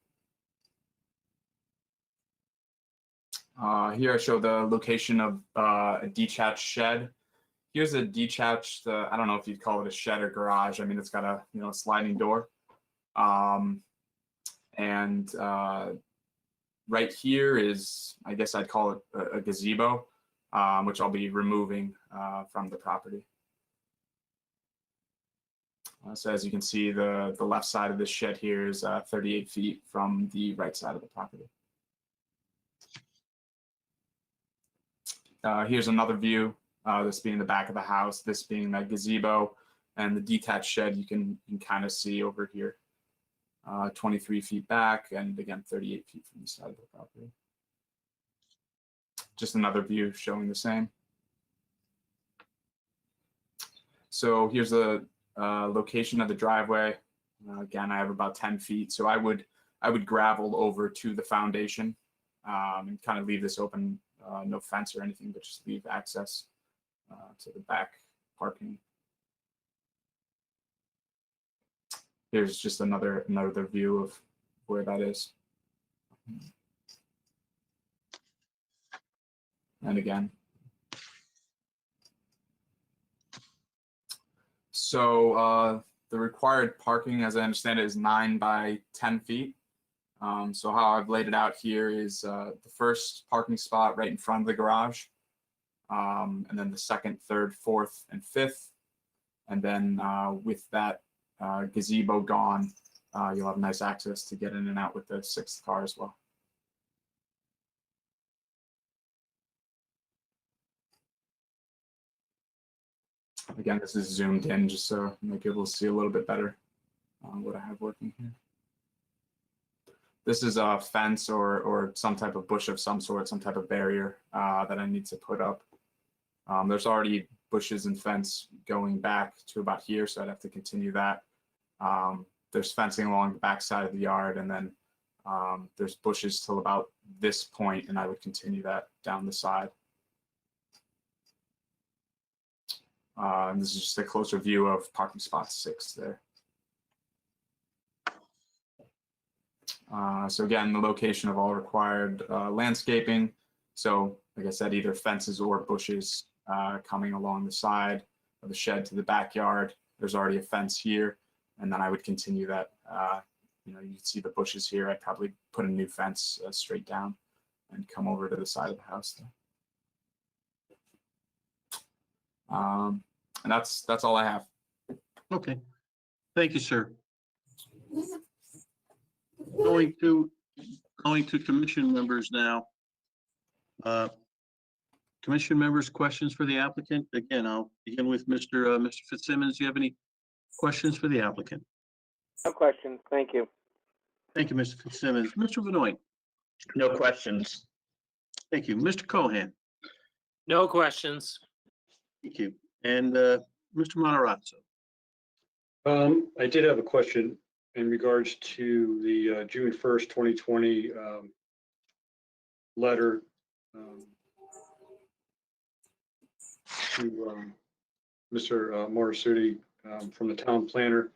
Here I show the location of a detached shed. Here's a detached, I don't know if you'd call it a shed or garage. I mean, it's got a sliding door. And right here is, I guess I'd call it a gazebo, which I'll be removing from the property. So as you can see, the left side of this shed here is 38 feet from the right side of the property. Here's another view, this being the back of the house, this being that gazebo, and the detached shed you can kind of see over here. 23 feet back, and again, 38 feet from the side of the property. Just another view showing the same. So here's the location of the driveway. Again, I have about 10 feet, so I would gravel over to the foundation and kind of leave this open, no fence or anything, but just leave access to the back parking. Here's just another view of where that is. And again. So the required parking, as I understand it, is 9 by 10 feet. So how I've laid it out here is the first parking spot right in front of the garage, and then the second, third, fourth, and fifth. And then with that gazebo gone, you'll have nice access to get in and out with the 6th car as well. Again, this is zoomed in just so you might be able to see a little bit better what I have working here. This is a fence or some type of bush of some sort, some type of barrier that I need to put up. There's already bushes and fence going back to about here, so I'd have to continue that. There's fencing along the back side of the yard, and then there's bushes till about this point, and I would continue that down the side. And this is just a closer view of parking spot 6 there. So again, the location of all required landscaping. So like I said, either fences or bushes coming along the side of the shed to the backyard. There's already a fence here, and then I would continue that. You know, you can see the bushes here. I'd probably put a new fence straight down and come over to the side of the house there. And that's all I have. Okay. Thank you, sir. Going to commission members now. Commission members, questions for the applicant? Again, I'll begin with Mr. Fitzsimmons. Do you have any questions for the applicant? No questions. Thank you. Thank you, Mr. Fitzsimmons. Mr. Benoit. No questions. Thank you. Mr. Cohen. No questions. Thank you. And Mr. Matarazzo. I did have a question in regards to the June 1st, 2020 letter to Mr. Morisuti from the town planner.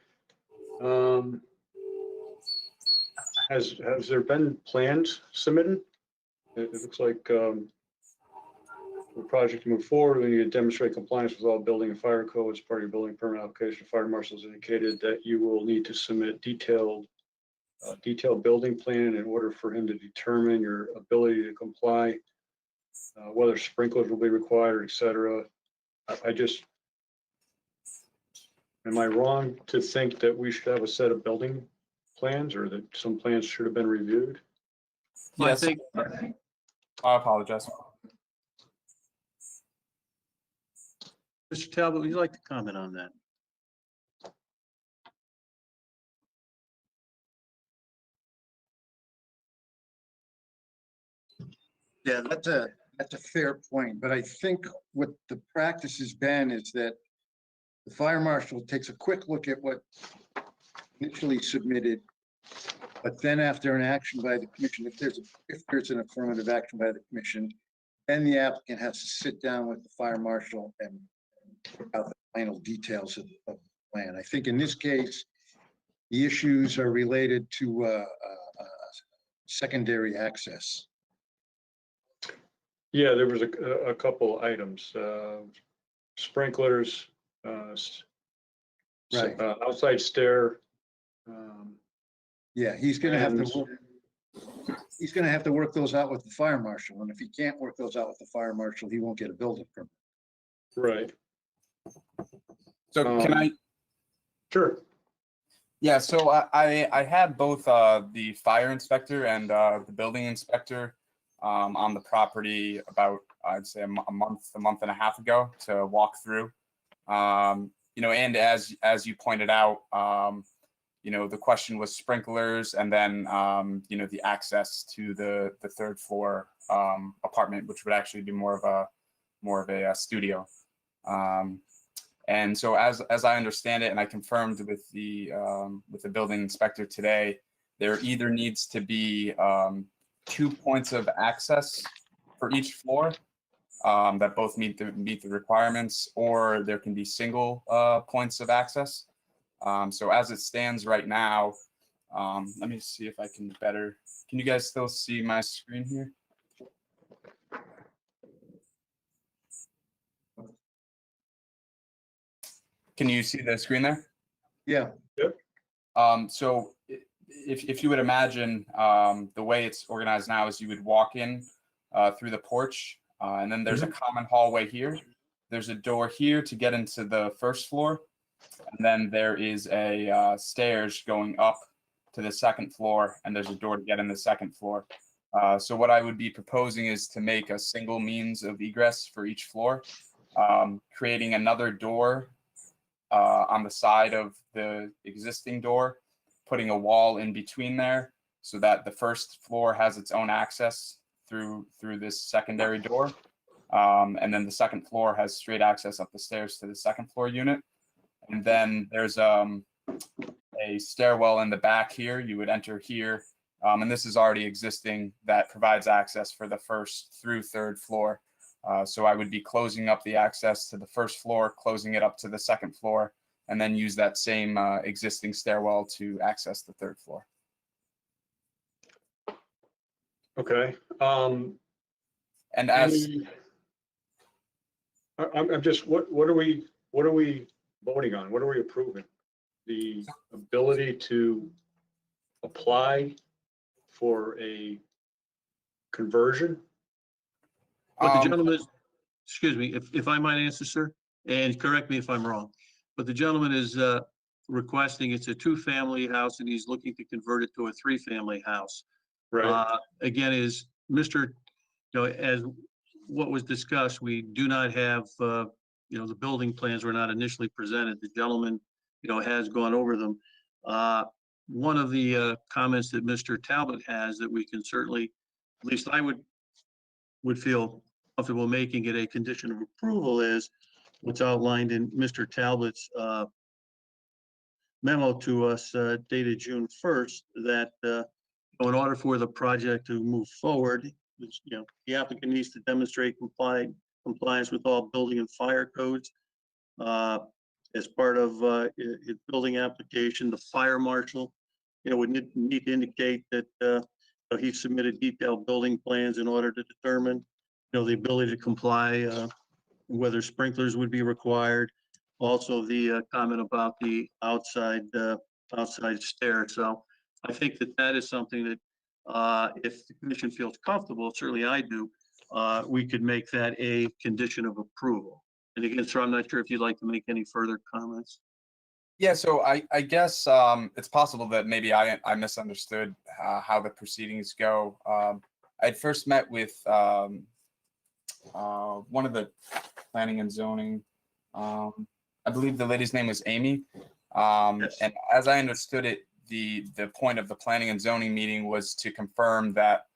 Has there been plans submitted? It looks like the project to move forward, we need to demonstrate compliance with all building and fire codes. Part of your building permit application, fire marshals indicated that you will need to submit detailed building plan in order for him to determine your ability to comply, whether sprinklers will be required, et cetera. Am I wrong to think that we should have a set of building plans, or that some plans should have been reviewed? Well, Yes. I apologize. Mr. Talbot, would you like to comment on that? Yeah, that's a fair point, but I think what the practice has been is that the fire marshal takes a quick look at what initially submitted, but then after an action by the commission, if there's an affirmative action by the commission, then the applicant has to sit down with the fire marshal and work out the final details of the plan. I think in this case, the issues are related to secondary access. Yeah, there was a couple items, sprinklers, Right. Outside stair. Yeah, he's gonna have And- to work those out with the fire marshal, and if he can't work those out with the fire marshal, he won't get a building permit. Right. So can I? Sure. Yeah, so I had both the fire inspector and the building inspector on the property about, I'd say a month and a half ago to walk through. You know, and as you pointed out, you know, the question was sprinklers, and then you know, the access to the third floor apartment, which would actually be more of a studio. And so as I understand it, and I confirmed with the building inspector today, there either needs to be 2 points of access for each floor that both meet the requirements, or there can be single points of access. So as it stands right now, let me see if I can better. Can you guys still see my screen here? Can you see the screen there? Yeah. So if you would imagine, the way it's organized now is you would walk in through the porch, and then there's a common hallway here. There's a door here to get into the first floor, and then there is a stairs going up to the second floor, and there's a door to get in the second floor. So what I would be proposing is to make a single means of egress for each floor, creating another door on the side of the existing door, putting a wall in between there so that the first floor has its own access through this secondary door. And then the second floor has straight access up the stairs to the second floor unit. And then there's a stairwell in the back here. You would enter here. And this is already existing, that provides access for the first through third floor. So I would be closing up the access to the first floor, closing it up to the second floor, and then use that same existing stairwell to access the third floor. Okay. And as I'm just, what are we voting on? What are we approving? The ability to apply for a conversion? But the Um, gentleman is, excuse me, if I might answer, sir, and correct me if I'm wrong, but the gentleman is requesting, it's a two-family house and he's looking to convert it to a three-family house. Right, Again, is Mr., as what was discussed, we do not have, the building plans were not initially presented. The gentleman, has gone over them. One of the comments that Mr. Talbot has that we can certainly, at least I would feel comfortable making it a condition of approval is what's outlined in Mr. Talbot's memo to us dated June 1st, that in order for the project to move forward, the applicant needs to demonstrate compliance with all building and fire codes. As part of his building application, the fire marshal, would need to indicate that he submitted detailed building plans in order to determine, the ability to comply, whether sprinklers would be required. Also, the comment about the outside stair. So I think that is something that if the commission feels comfortable, certainly I do, we could make that a condition of approval. And again, sir, I'm not sure if you'd like to make any further comments. Yeah, so I guess it's possible that maybe I misunderstood how the proceedings go. I'd first met with one of the planning and zoning. I believe the lady's name was Amy. Yes. And as I understood it, the point of the planning and zoning meeting was to confirm that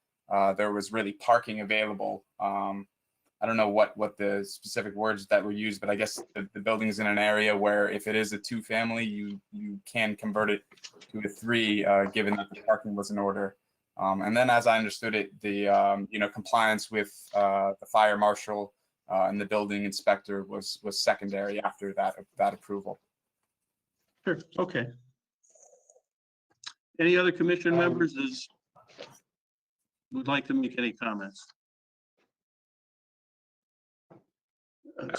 there was really parking available. I don't know what the specific words that were used, but I guess the building is in an area where if it is a two-family, you can convert it to a three, given that the parking was in order. And then, as I understood it, the compliance with the fire marshal and the building inspector was secondary after that approval. Sure, okay. Any other commission members would like to make any comments?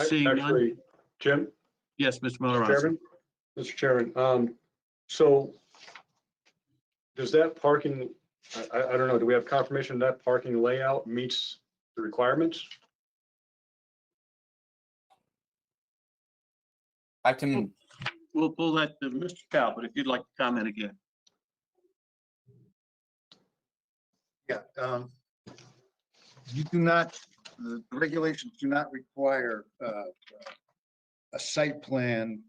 Seeing none? actually, Jim, Yes, Mr. Mr. Matarazzo. Chairman, Mr. Chairman, so does that parking, I don't know, do we have confirmation that parking layout meets the requirements? I can. We'll pull that to Mr. Talbot if you'd like to comment again. Yeah, you do not, the regulations do not require a site plan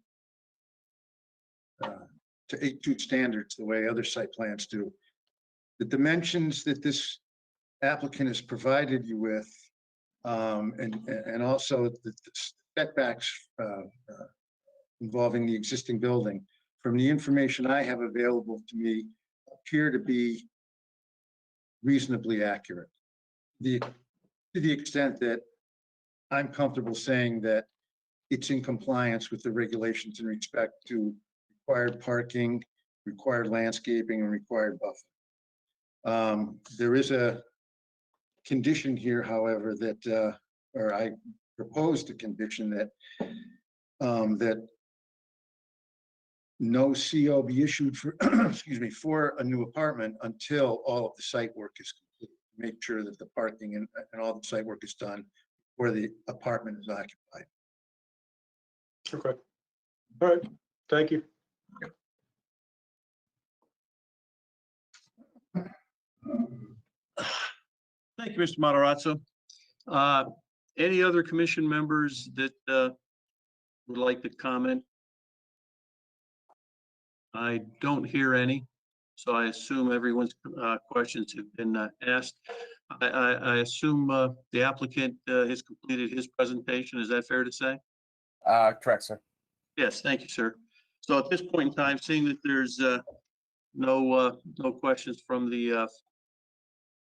to A2 standards the way other site plans do. The dimensions that this applicant has provided you with, and also the setbacks involving the existing building, from the information I have available to me, appear to be reasonably accurate. To the extent that I'm comfortable saying that it's in compliance with the regulations in respect to required parking, required landscaping, and required buffer. There is a condition here, however, that, or I proposed a condition that that no CO be issued for, excuse me, for a new apartment until all of the site work is complete. Make sure that the parking and all the site work is done where the apartment is occupied. Okay. All right. Thank you. Thank you, Mr. Matarazzo. Any other commission members that would like to comment? I don't hear any, so I assume everyone's questions have been asked. I assume the applicant has completed his presentation. Is that fair to say? Correct, sir. Yes, thank you, sir. So at this point in time, seeing that there's no questions from the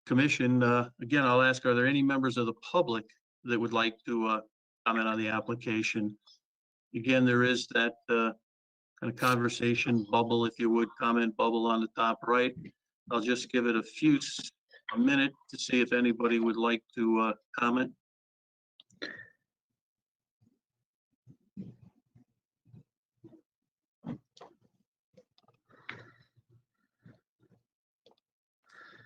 commission, again, I'll ask, are there any members of the public that would like to comment on the application? Again, there is that kind of conversation bubble, if you would, comment bubble on the top right. I'll just give it a minute to see if anybody would like to comment.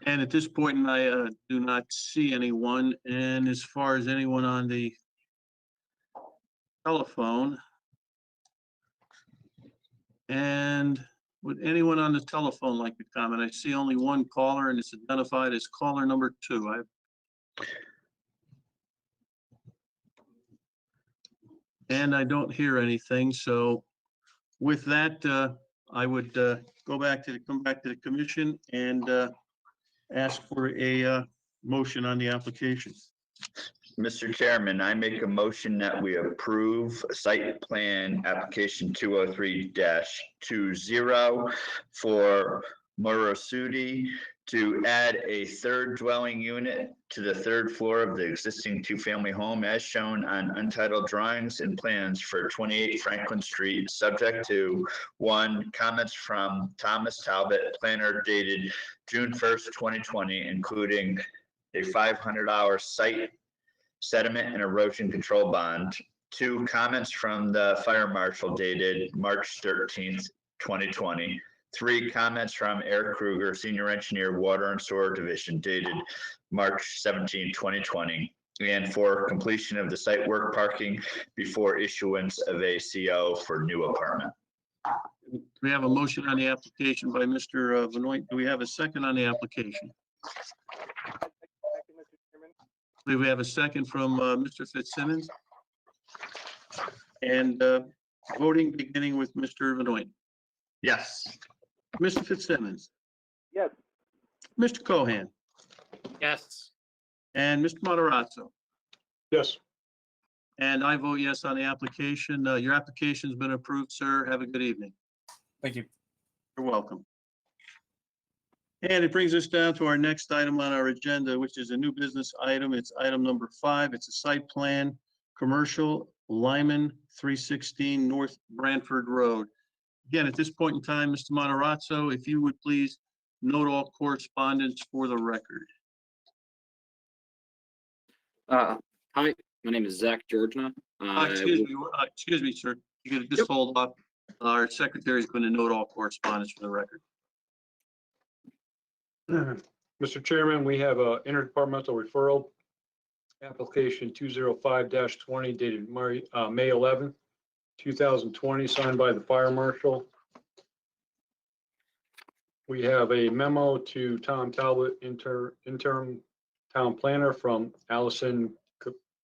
And at this point, I do not see anyone. And as far as anyone on the telephone, and would anyone on the telephone like to comment? I see only one caller, and it's identified as caller number 2. And I don't hear anything. So with that, I would come back to the commission and ask for a motion on the application. Mr. Chairman, I make a motion that we approve site plan application 203-20 for Morosudi to add a third dwelling unit to the third floor of the existing two-family home as shown on untitled drawings and plans for 28 Franklin Street, subject to 1, comments from Thomas Talbot, planner dated June 1st, 2020, including a $500 site sediment and erosion control bond. 2, comments from the fire marshal dated March 13th, 2020. 3, comments from Eric Kruger, senior engineer, water and sewer division dated March 17, 2020. And 4, completion of the site work parking before issuance of a CO for new apartment. We have a motion on the application by Mr. Benoit. Do we have a second on the application? Do we have a second from Mr. Fitzsimmons? And voting beginning with Mr. Benoit. Yes. Mr. Fitzsimmons, Yes. Mr. Cohan, Yes. and Mr. Matarazzo. Yes. And I vote yes on the application. Your application's been approved, sir. Have a good evening. Thank you. You're welcome. And it brings us down to our next item on our agenda, which is a new business item. It's item number 5. It's a site plan, commercial Lyman 316 North Branford Road. Again, at this point in time, Mr. Matarazzo, if you would please note all correspondence for the record. Hi, my name is Zach Georgina. Excuse me, sir. You could just hold up. Our secretary is going to note all correspondence for the record. Mr. Chairman, we have a interdepartmental referral application 205-20 dated May 11th, 2020, signed by the fire marshal. We have a memo to Tom Talbot, interim town planner, from Allison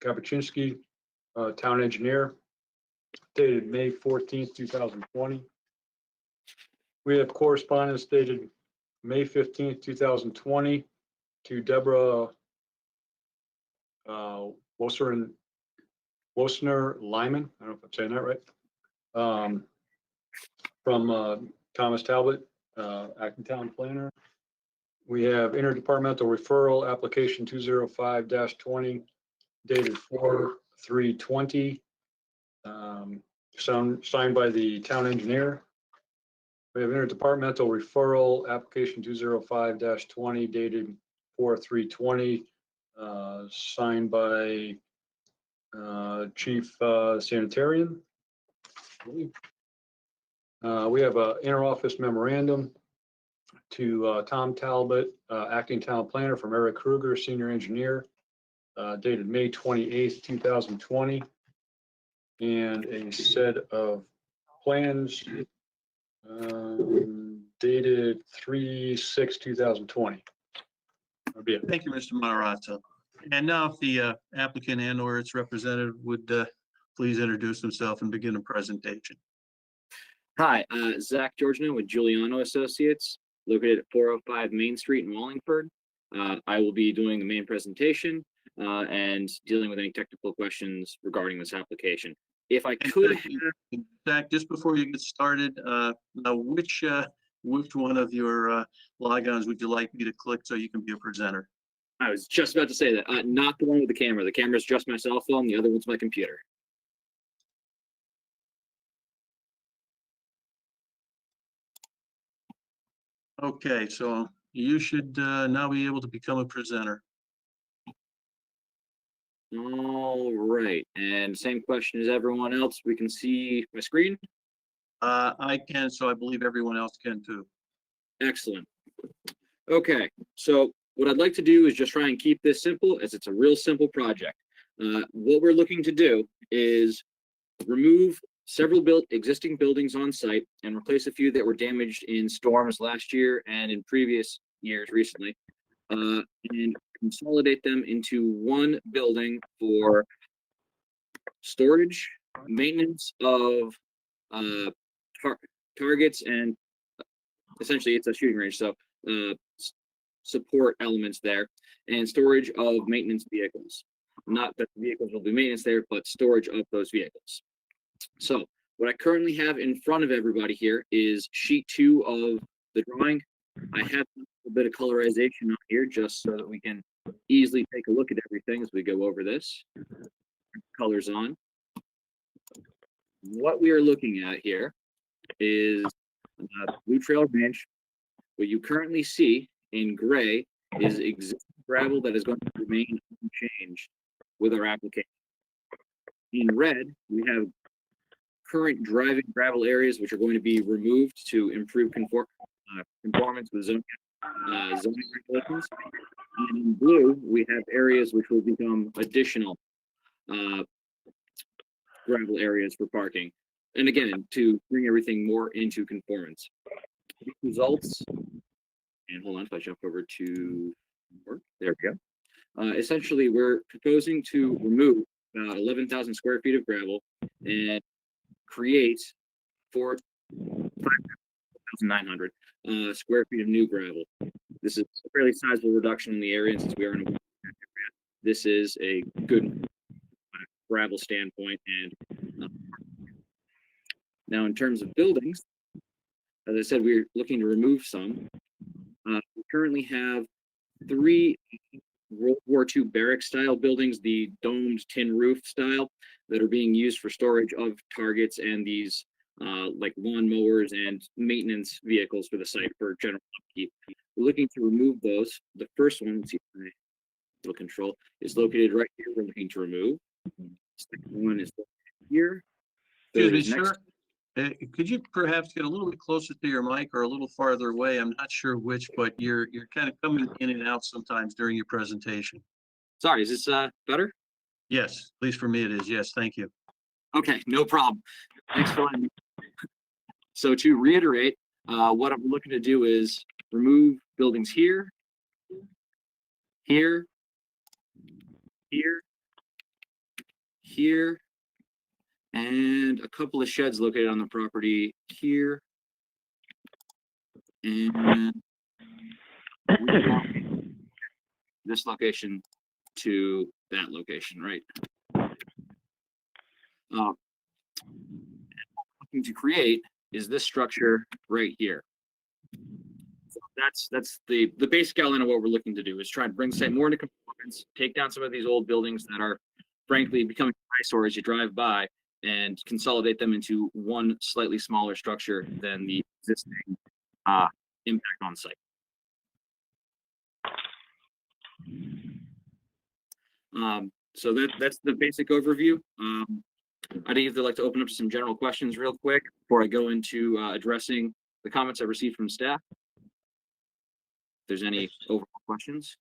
Kapuscinski, town engineer, dated May 14th, 2020. We have correspondence dated May 15th, 2020 to Deborah Wosner Lyman. I don't know if I'm saying that right. From Thomas Talbot, acting town planner. We have interdepartmental referral application 205-20 dated 4/3/20, signed by the town engineer. We have interdepartmental referral application 205-20 dated 4/3/20, signed by chief sanitarian. We have an interoffice memorandum to Tom Talbot, acting town planner, from Eric Kruger, senior engineer, dated May 28th, 2020, and a set of plans dated 3/6/2020. Thank you, Mr. Matarazzo. And now if the applicant and or its representative would please introduce himself and begin the presentation. Hi, Zach Georgina with Giuliano Associates, located at 405 Main Street in Wallingford. I will be doing the main presentation and dealing with any technical questions regarding this application. If I could, Zach, just before you get started, now which one of your logons would you like me to click so you can be a presenter? I was just about to say that, not the one with the camera. The camera is just my cell phone. The other one's my computer. Okay, so you should now be able to become a presenter. All right, and same question as everyone else. We can see my screen. I can, so I believe everyone else can too. Excellent. Okay, So what I'd like to do is just try and keep this simple, as it's a real simple project. What we're looking to do is remove several existing buildings on site and replace a few that were damaged in storms last year and in previous years recently, and consolidate them into one building for storage, maintenance of targets, and essentially it's a shooting range. So support elements there, and storage of maintenance vehicles. Not that the vehicles will be maintenance there, but storage of those vehicles. So what I currently have in front of everybody here is sheet 2 of the drawing. I have a bit of colorization on here just so that we can easily take a look at everything as we go over this. Colors on. What we are looking at here is Blue Trail Ranch. What you currently see in gray is existing gravel that is going to remain unchanged with our application. In red, we have current driving gravel areas which are going to be removed to improve conformance with zoning regulations. And in blue, we have areas which will become additional gravel areas for parking. And again, to bring everything more into conformance. The results, and hold on if I jump over to work. There we go. Essentially, we're proposing to remove about 11,000 square feet of gravel and create 5,900 square feet of new gravel. This is a fairly sizable reduction in the area, and since we are in a area, this is a good gravel standpoint. And now, in terms of buildings, as I said, we're looking to remove some. We currently have 3 World War II barrack style buildings, the domed tin roof style, that are being used for storage of targets and these like lawn mowers and maintenance vehicles for the site for general upkeep. We're looking to remove those. The first one, let's see, my little control, is located right here. We're looking to remove. The second one is here. Excuse me, sir. Could you perhaps get a little bit closer to your mic or a little farther away? I'm not sure which, but you're kind of coming in and out sometimes during your presentation. Sorry, is this better? Yes, at least for me it is. Yes, thank you. Okay, no problem. Thanks for letting me. So to reiterate, what I'm looking to do is remove buildings here, here, here, here, and a couple of sheds located on the property here, and this location to that location, right? Looking to create is this structure right here. So that's the basic outline of what we're looking to do, is try and bring site more into conformance, take down some of these old buildings that are frankly becoming eyesore as you drive by, and consolidate them into one slightly smaller structure than the existing impact on site. So that's the basic overview. I'd either like to open up to some general questions real quick before I go into addressing the comments I received from staff. If there's any overall questions.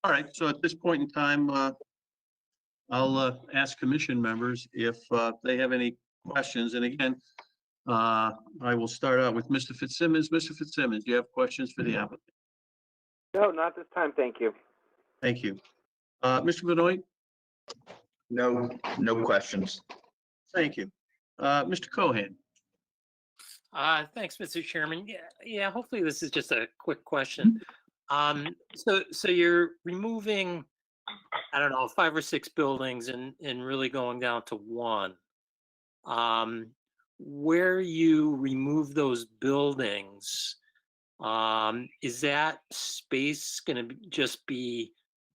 All right, so at this point in time, I'll ask commission members if they have any questions. And again, I will start out with Mr. Fitzsimmons. Mr. Fitzsimmons, do you have questions for the applicant? No, not this time. Thank you. Thank you. Mr. Benoit? No questions. Thank you. Mr. Cohen? Thanks, Mr. Chairman. Yeah, hopefully this is just a quick question. So you're removing, I don't know, 5 or 6 buildings and really going down to 1. Where you remove those buildings, is that space going to just be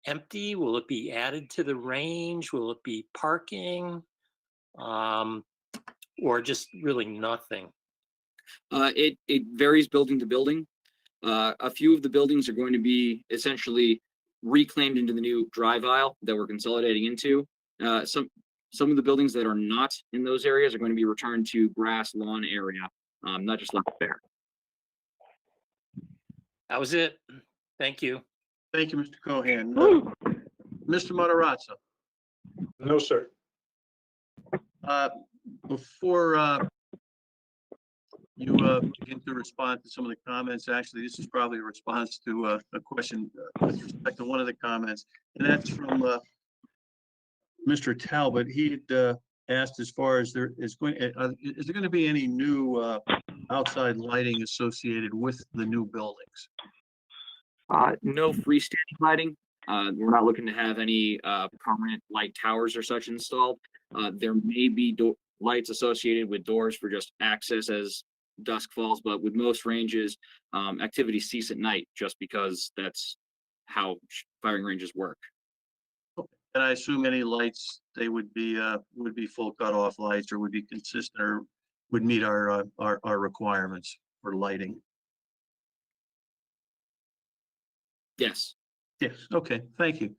empty? Will it be added to the range? Will it be parking? Or just really nothing? It varies building to building. A few of the buildings are going to be essentially reclaimed into the new drive aisle that we're consolidating into. Some of the buildings that are not in those areas are going to be returned to grass lawn area, not just left there. That was it. Thank you. Thank you, Mr. Cohen. Mr. Matarazza, No, sir. before you begin to respond to some of the comments, actually, this is probably a response to a question with respect to one of the comments, and that's from Mr. Talbot. He had asked as far as is there going to be any new outside lighting associated with the new buildings? No freestanding lighting. We're not looking to have any permanent light towers or such installed. There may be lights associated with doors for just access as dusk falls, but with most ranges, activities cease at night just because that's how firing ranges work. And I assume any lights, they would be full cutoff lights, or would be consistent, or would meet our requirements for lighting. Yes. Yes, okay, thank you.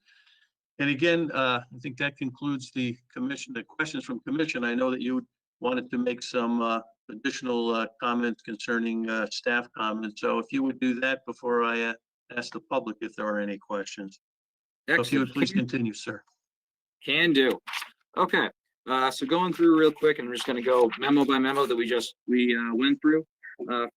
And again, I think that concludes the questions from commission. I know that you wanted to make some additional comments concerning staff comments. So if you would do that before I ask the public if there are any questions. So if you would please continue, sir. Can do. Okay. So going through real quick, and we're just going to go memo by memo that we went through.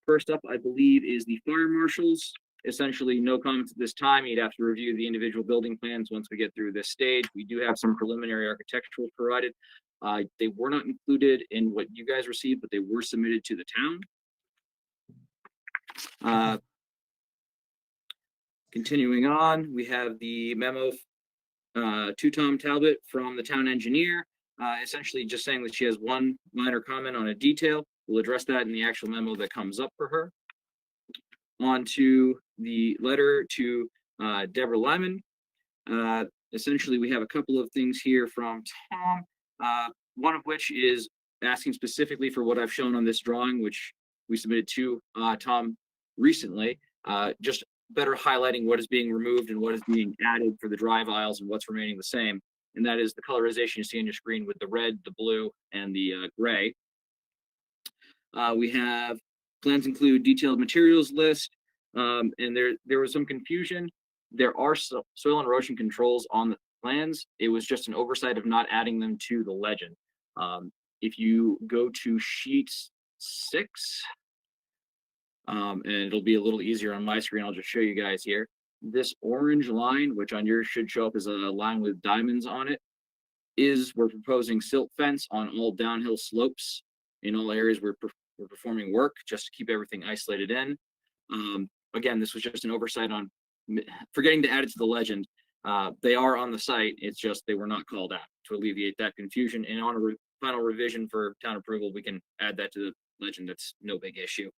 First up, I believe, is the fire marshals. Essentially, no comments at this time. You'd have to review the individual building plans once we get through this stage. We do have some preliminary architectural provided. They were not included in what you guys received, but they were submitted to the town. Continuing on, we have the memo to Tom Talbot from the town engineer, essentially just saying that she has one minor comment on a detail. We'll address that in the actual memo that comes up for her. On to the letter to Deborah Lyman. Essentially, we have a couple of things here from Tom, one of which is asking specifically for what I've shown on this drawing, which we submitted to Tom recently, just better highlighting what is being removed and what is being added for the drive aisles and what's remaining the same. And that is the colorization you see on your screen with the red, the blue, and the gray. We have plans include detailed materials list, and there was some confusion. There are soil and erosion controls on the plans. It was just an oversight of not adding them to the legend. If you go to sheet 6, and it'll be a little easier on my screen, I'll just show you guys here. This orange line, which on yours should show up as a line with diamonds on it, we're proposing silt fence on all downhill slopes in all areas we're performing work, just to keep everything isolated in. Again, this was just an oversight on forgetting to add it to the legend. They are on the site, it's just they were not called out to alleviate that confusion. And on a final revision for town approval, we can add that to the legend. That's no big issue.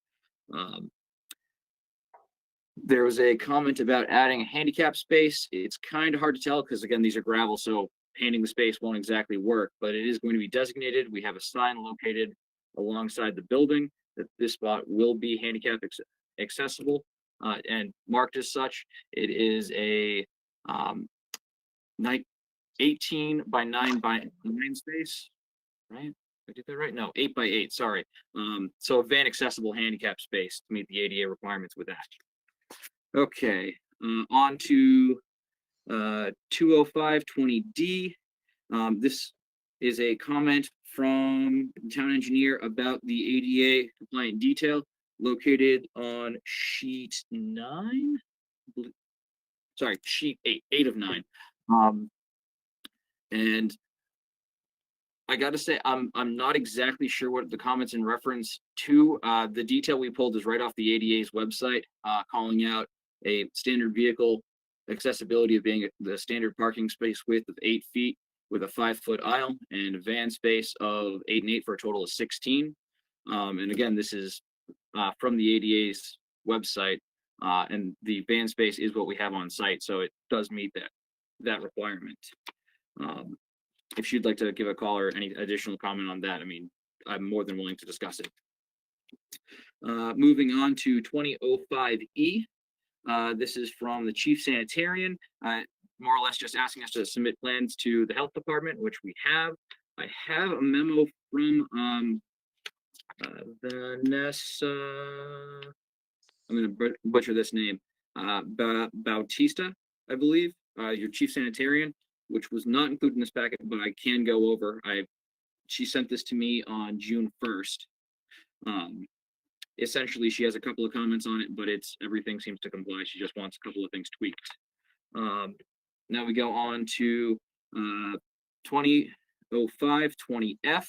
There was a comment about adding a handicap space. It's kind of hard to tell because, again, these are gravel, so painting the space won't exactly work, but it is going to be designated. We have a sign located alongside the building that this spot will be handicap accessible and marked as such. It is a 18 by 9 by 9 space, right? I did that right? No, 8 by 8, sorry. So a van accessible handicap space to meet the ADA requirements with that. Okay, on to 20520D. This is a comment from the town engineer about the ADA compliant detail located on sheet 9. Sorry, sheet 8 of 9. And I got to say, I'm not exactly sure what the comments in reference to. The detail we pulled is right off the ADA's website, calling out a standard vehicle accessibility of being the standard parking space width of 8 feet with a 5-foot aisle, and a van space of 8 and 8 for a total of 16. And again, this is from the ADA's website, and the van space is what we have on site, so it does meet that requirement. If you'd like to give a call or any additional comment on that, I mean, I'm more than willing to discuss it. Moving on to 2005E. This is from the chief sanitarian, more or less just asking us to submit plans to the health department, which we have. I have a memo from Vanessa, I'm going to butcher this name, Bautista. I believe, your chief sanitarian, which was not included in this packet, but I can go over. She sent this to me on June 1st. Essentially, she has a couple of comments on it, but everything seems to comply. She just wants a couple of things tweaked. Now we go on to 2005 20F,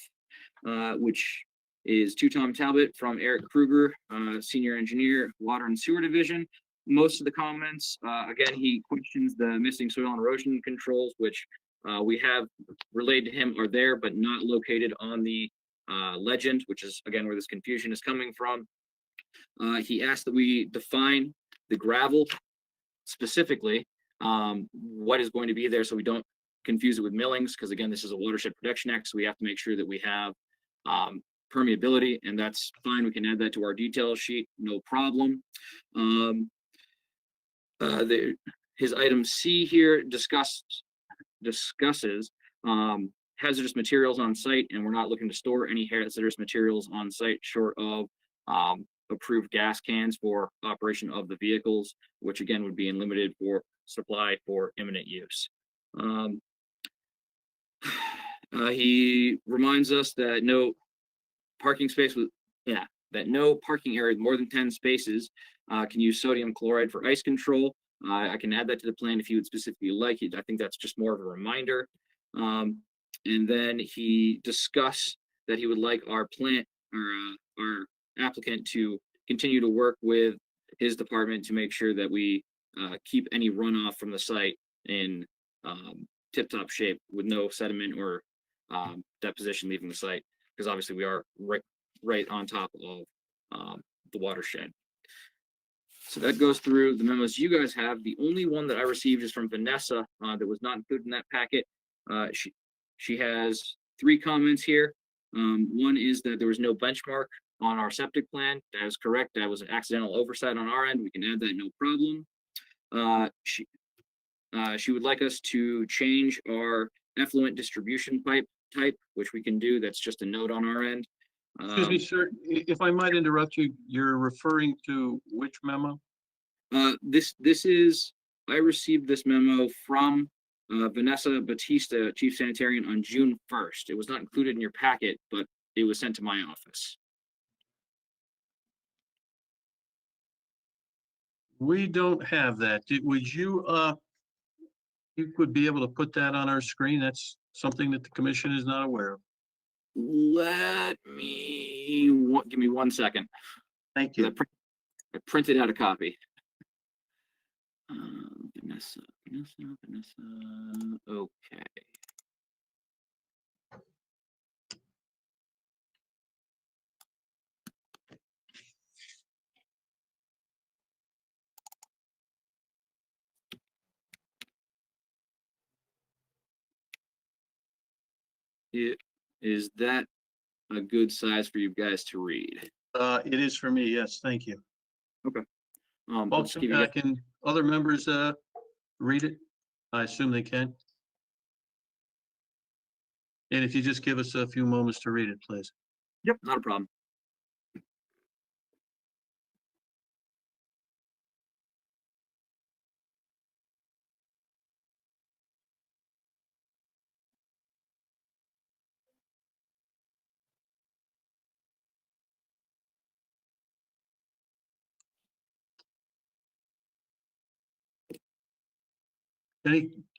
which is to Tom Talbot from Eric Kruger, Senior Engineer, Water and Sewer Division. Most of the comments, again, he questions the missing soil and erosion controls, which we have relayed to him are there, but not located on the legend, which is, again, where this confusion is coming from. He asked that we define the gravel specifically, what is going to be there so we don't confuse it with millings, because again, this is a watershed protection act, so we have to make sure that we have permeability, and that's fine. We can add that to our detail sheet, no problem. His item C here discusses hazardous materials on site, and we're not looking to store any hazardous materials on site short of approved gas cans for operation of the vehicles, which again would be unlimited for supply for imminent use. He reminds us that no parking area with more than 10 spaces can use sodium chloride for ice control. I can add that to the plan if you would specifically like it. I think that's just more of a reminder. And then he discussed that he would like our applicant to continue to work with his department to make sure that we keep any runoff from the site in tip-top shape with no sediment or deposition leaving the site, because obviously we are right on top of the watershed. So that goes through the memos you guys have. The only one that I received is from Vanessa that was not included in that packet. She has 3 comments here. One is that there was no benchmark on our septic plan. That is correct. That was an accidental oversight on our end. We can add that, no problem. She would like us to change our effluent distribution pipe type, which we can do. That's just a note on our end. Excuse me, sir, if I might interrupt you, you're referring to which memo? I received this memo from Vanessa Batista, Chief Sanitarian, on June 1st. It was not included in your packet, but it was sent to my office. We don't have that. Would you, you would be able to put that on our screen? That's something that the commission is not aware of. Give me 1 second. Thank you. I printed out a copy. Vanessa. Okay. Is that a good size for you guys to read? It is for me, yes, thank you. Okay. Also, can other members read it? I assume they can. And if you just give us a few moments to read it, please. Yep, not a problem.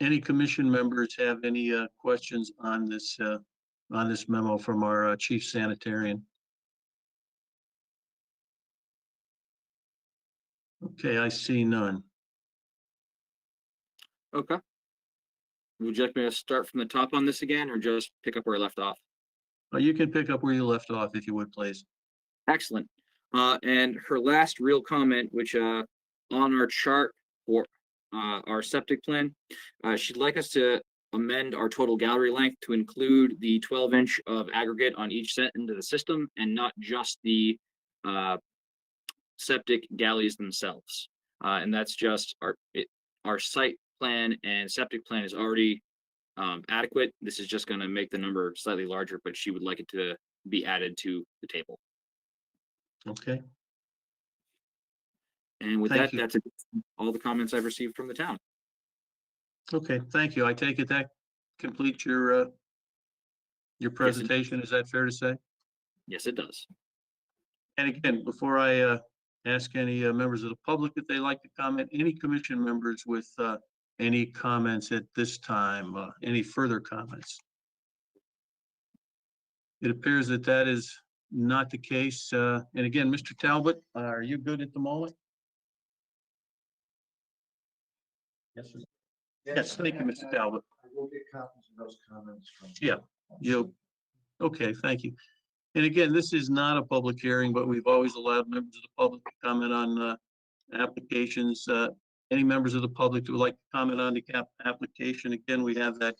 Any commission members have any questions on this memo from our chief sanitarian? Okay, I see none. Okay. Would you like me to start from the top on this again, or just pick up where I left off? You can pick up where you left off if you would, please. Excellent. And her last real comment, which on our chart for our septic plan, she'd like us to amend our total gallery length to include the 12-inch of aggregate on each end of the system, and not just the septic galleys themselves. And that's just our site plan and septic plan is already adequate. This is just going to make the number slightly larger, but she would like it to be added to the table. Okay. And with Thank that, you. that's all the comments I've received from the town. Okay, thank you. I take it that completes your presentation. Is that fair to say? Yes, it does. And again, before I ask any members of the public if they like to comment, any commission members with any comments at this time, any further comments? It appears that that is not the case. And again, Mr. Talbot, are you good at the moment? Yes, sir. Yes, thank you, Mr. Talbot. I will get copies of those comments from. Yeah, okay, thank you. And again, this is not a public hearing, but we've always allowed members of the public to comment on applications. Any members of the public who would like to comment on the application, again, we have that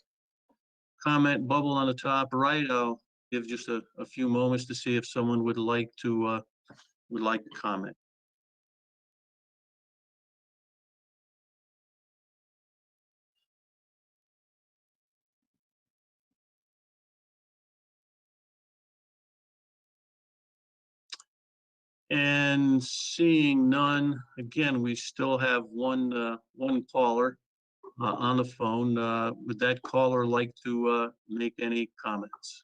comment bubble on the top right. I'll give just a few moments to see if someone would like to comment. And seeing none, again, we still have one caller on the phone. Would that caller like to make any comments?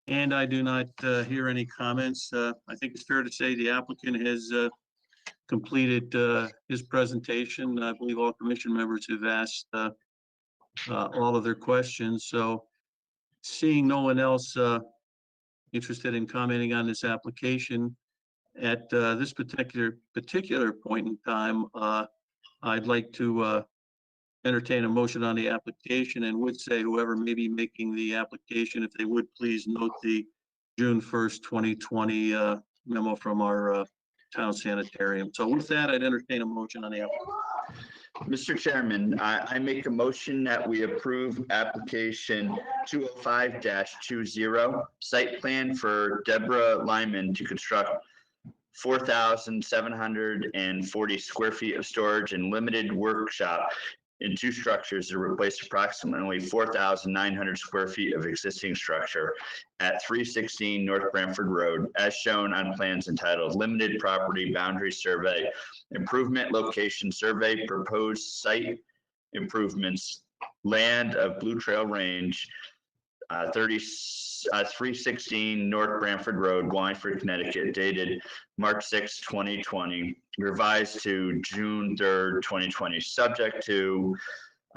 And I do not hear any comments. I think it's fair to say the applicant has completed his presentation. I believe all commission members have asked all of their questions. So seeing no one else interested in commenting on this application at this particular point in time, I'd like to entertain a motion on the application and would say whoever may be making the application, if they would please note the June 1st, 2020 memo from our town sanitarium. So with that, I'd entertain a motion on the application. Mr. Chairman, I make a motion that we approve application 205-20, site plan for Deborah Lyman to construct 4,740 square feet of storage and limited workshop in two structures to replace approximately 4,900 square feet of existing structure at 316 North Branford Road, as shown on plans entitled Limited Property Boundary Survey, Improvement Location Survey, Proposed Site Improvements, Land of Blue Trail Range, 316 North Branford Road, Wallingford, Connecticut, dated March 6, 2020, revised to June 3rd, 2020, subject to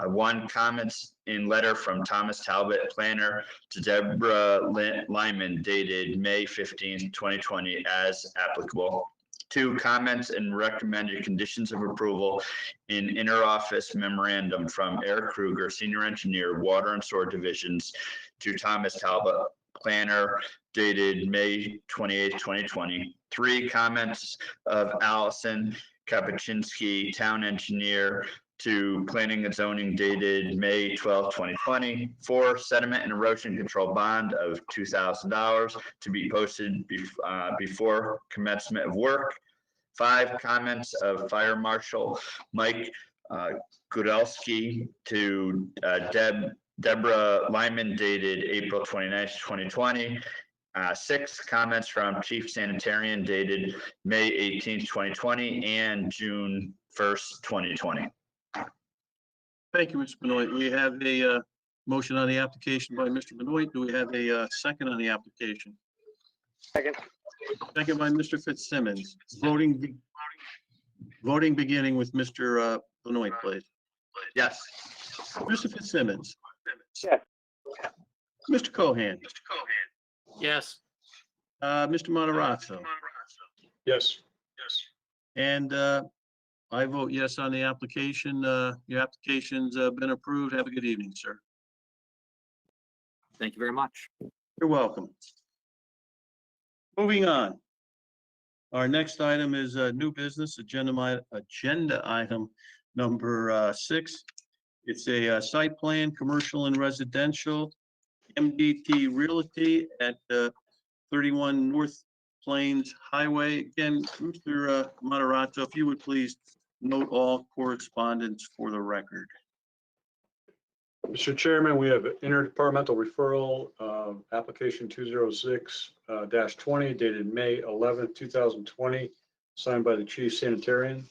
one, comments in letter from Thomas Talbot, planner, to Deborah Lyman, dated May 15th, 2020, as applicable. Two, comments and recommended conditions of approval in interoffice memorandum from Eric Kruger, senior engineer, water and sewer divisions, to Thomas Talbot, planner, dated May 28th, 2020. Three, comments of Allison Kapuscinski, town engineer, to planning and zoning, dated May 12th, 2020. Four, sediment and erosion control bond of $2,000 to be posted before commencement of work. Five, comments of Fire Marshal Mike Gudelski to Deborah Lyman, dated April 29th, 2020. Six, comments from Chief Sanitarian, dated May 18th, 2020 and June 1st, 2020. Thank you, Mr. Benoit. We have a motion on the application by Mr. Benoit. Do we have a second on the application? Second. Second by Mr. Fitzsimmons. Voting beginning with Mr. Benoit, please. Yes. Mr. Fitzsimmons. Yes. Mr. Cohan. Yes. Mr. Matarazzo. Yes. And I vote yes on the application. Your application's been approved. Have a good evening, sir. Thank you very much. You're welcome. Moving on. Our next item is new business agenda item number 6. It's a site plan, commercial and residential, MDT Realty at 31 North Plains Highway. Again, Mr. Moderato, if you would please note all correspondence for the record. Mr. Chairman, we have interdepartmental referral, application 206-20 dated May 11th, 2020, signed by the Chief Sanitarian.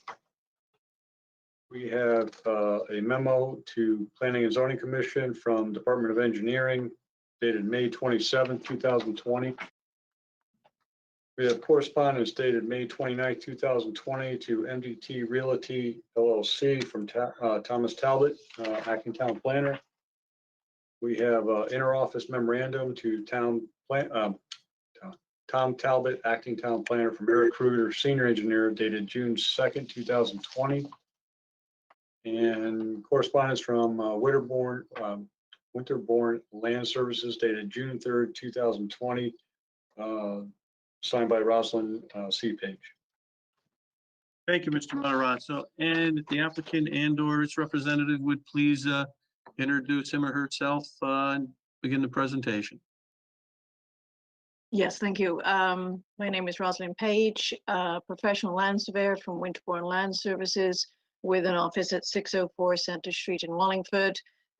We have a memo to Planning and Zoning Commission from Department of Engineering dated May 27th, 2020. We have correspondence dated May 29th, 2020 to MDT Realty LLC from Thomas Talbot, acting town planner. We have interoffice memorandum to Tom Talbot, acting town planner, from Eric Kruger, senior engineer, dated June 2nd, 2020. And correspondence from Winterbourne Land Services dated June 3rd, 2020, signed by Rosalind C. Page. Thank you, Mr. Matarazzo. And if the applicant and/or its representative would please introduce him or herself and begin the presentation. Yes, thank you. My name is Rosalind Page, professional land surveyor from Winterbourne Land Services with an office at 604 Center Street in Wallingford,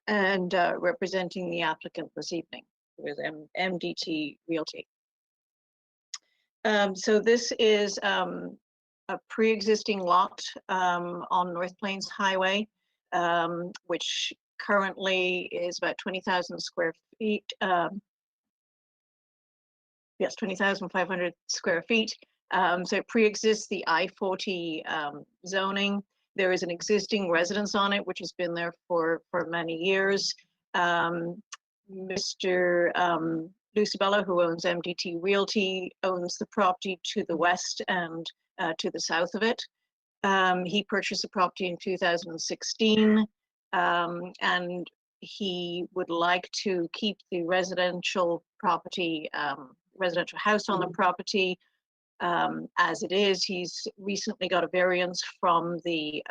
and representing the applicant this evening with MDT Realty. So this is a pre-existing lot on North Plains Highway, which currently is about 20,000 square feet. Yes, 20,500 square feet. So it pre-exists the I-40 zoning. There is an existing residence on it, which has been there for many years. Mr. Lucibella, who owns MDT Realty, owns the property to the west and to the south of it. He purchased the property in 2016, and he would like to keep the residential property, residential house on the property as it is. He's recently got a variance from the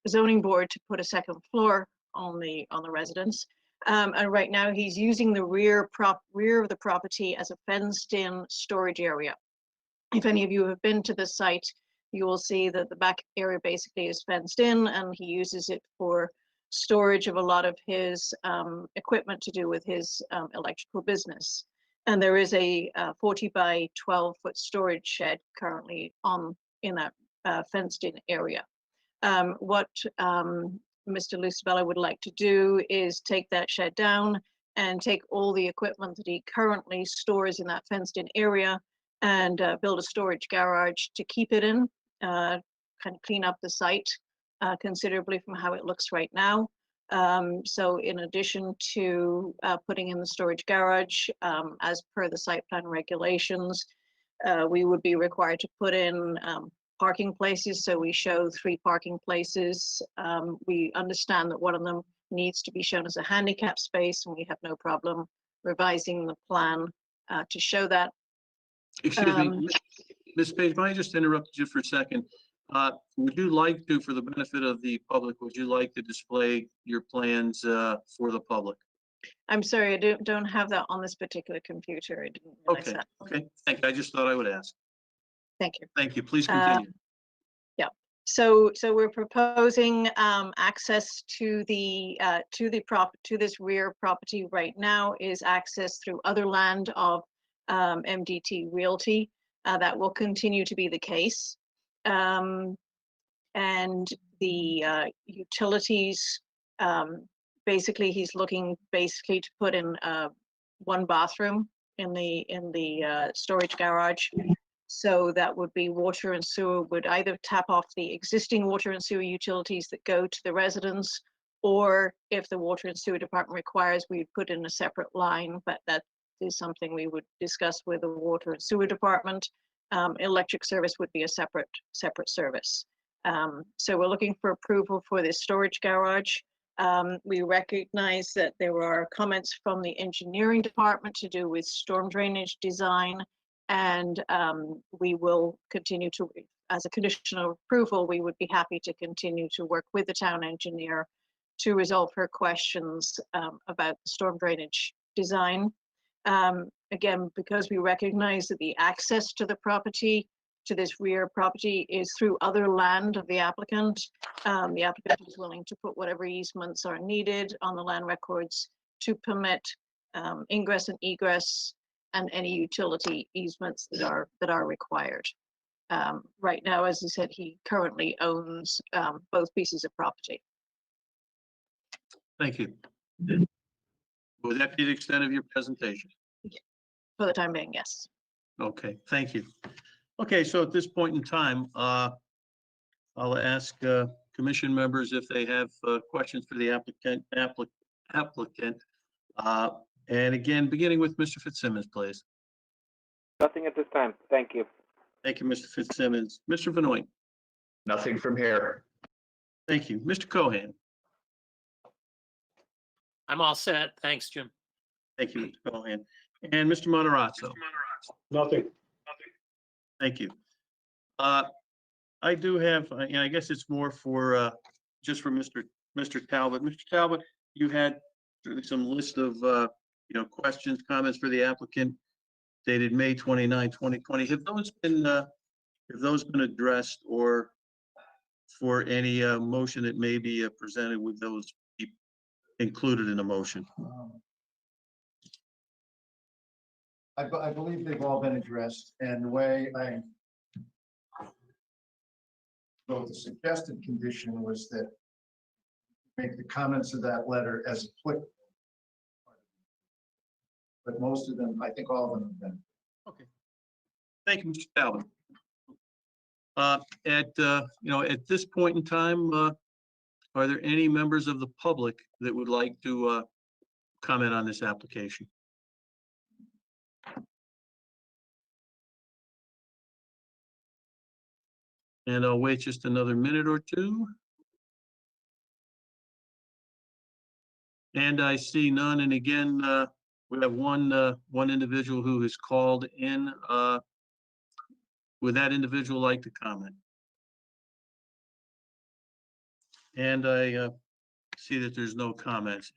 zoning board to put a second floor on the residence. And right now he's using the rear of the property as a fenced-in storage area. If any of you have been to the site, you will see that the back area basically is fenced in, and he uses it for storage of a lot of his equipment to do with his electrical business. And there is a 40 by 12 foot storage shed currently in that fenced in area. What Mr. Lucibella would like to do is take that shed down and take all the equipment that he currently stores in that fenced in area and build a storage garage to keep it in, kind of clean up the site considerably from how it looks right now. So in addition to putting in the storage garage, as per the site plan regulations, we would be required to put in parking places. So we show 3 parking places. We understand that one of them needs to be shown as a handicap space, and we have no problem revising the plan to show that. Excuse me, Ms. Page, might I just interrupt you for a second? Would you like to, for the benefit of the public, would you like to display your plans for the public? I'm sorry, I don't have that on this particular computer. I didn't realize Okay, that. okay, thank you. I just thought I would ask. Thank you. Thank you. Please continue. Yeah. So we're proposing access to this rear property right now is access through other land of MDT Realty. That will continue to be the case. And the utilities, basically he's looking to put in 1 bathroom in the storage garage. So that would be water and sewer would either tap off the existing water and sewer utilities that go to the residents, or if the water and sewer department requires, we'd put in a separate line, but that is something we would discuss with the water and sewer department. Electric service would be a separate service. So we're looking for approval for this storage garage. We recognize that there are comments from the engineering department to do with storm drainage design, and we will continue to, as a condition of approval, we would be happy to continue to work with the town engineer to resolve her questions about the storm drainage design. Again, because we recognize that the access to the property, to this rear property, is through other land of the applicant. The applicant is willing to put whatever easements are needed on the land records to permit ingress and egress and any utility easements that are required. Right now, as he said, he currently owns both pieces of property. Thank you. Would that be the extent of your presentation? For the time being, yes. Okay, thank you. Okay, so at this point in time, I'll ask commission members if they have questions for the applicant. And again, beginning with Mr. Fitzsimmons, please. Nothing at this time. Thank you. Thank you, Mr. Fitzsimmons. Mr. Benoit. Nothing from here. Thank you. Mr. Cohen. I'm all set. Thanks, Jim. Thank you, Mr. Cohen. And Mr. Matarazzo. Nothing. Thank you. I do have, I guess it's more for, just for Mr. Talbot. Mr. Talbot, you had some list of, questions, comments for the applicant dated May 29, 2020. Have those been addressed, or for any motion that may be presented, with those be included in the motion? I believe they've all been addressed, and the way so the suggested condition was that make the comments of that letter as applicable. But most of them, I think all of them have been. Okay. Thank you, Mr. Talbot. At this point in time, are there any members of the public that would like to comment on this application? And I'll wait just another minute or two. And I see none. And again, we have one individual who has called in. Would that individual like to comment? And I see that there's no comments.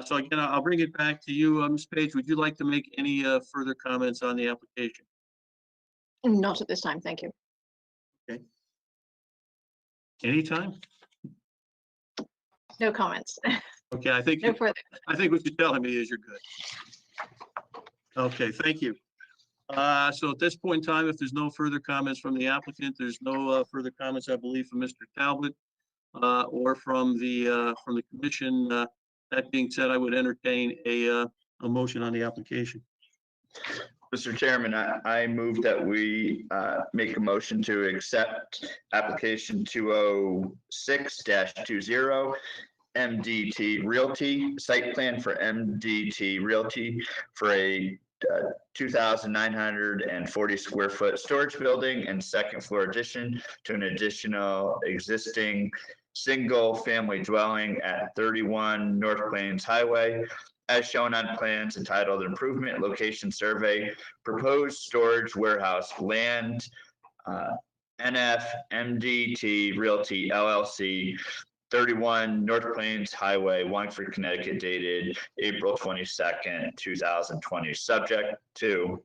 So again, I'll bring it back to you, Ms. Page. Would you like to make any further comments on the application? Not at this time, thank you. Okay. Anytime? No comments. Okay, I think No further. what you're telling me is you're good. Okay, thank you. So at this point in time, if there's no further comments from the applicant, there's no further comments, I believe, from Mr. Talbot or from the commission. That being said, I would entertain a motion on the application. Mr. Chairman, I move that we make a motion to accept application 206-20 MDT Realty, site plan for MDT Realty for a 2,940 square foot storage building and second floor addition to an additional existing single family dwelling at 31 North Plains Highway, as shown on plans entitled Improvement Location Survey, Proposed Storage Warehouse Land, NF MDT Realty LLC, 31 North Plains Highway, Wallingford, Connecticut, dated April 22nd, 2020. Subject to: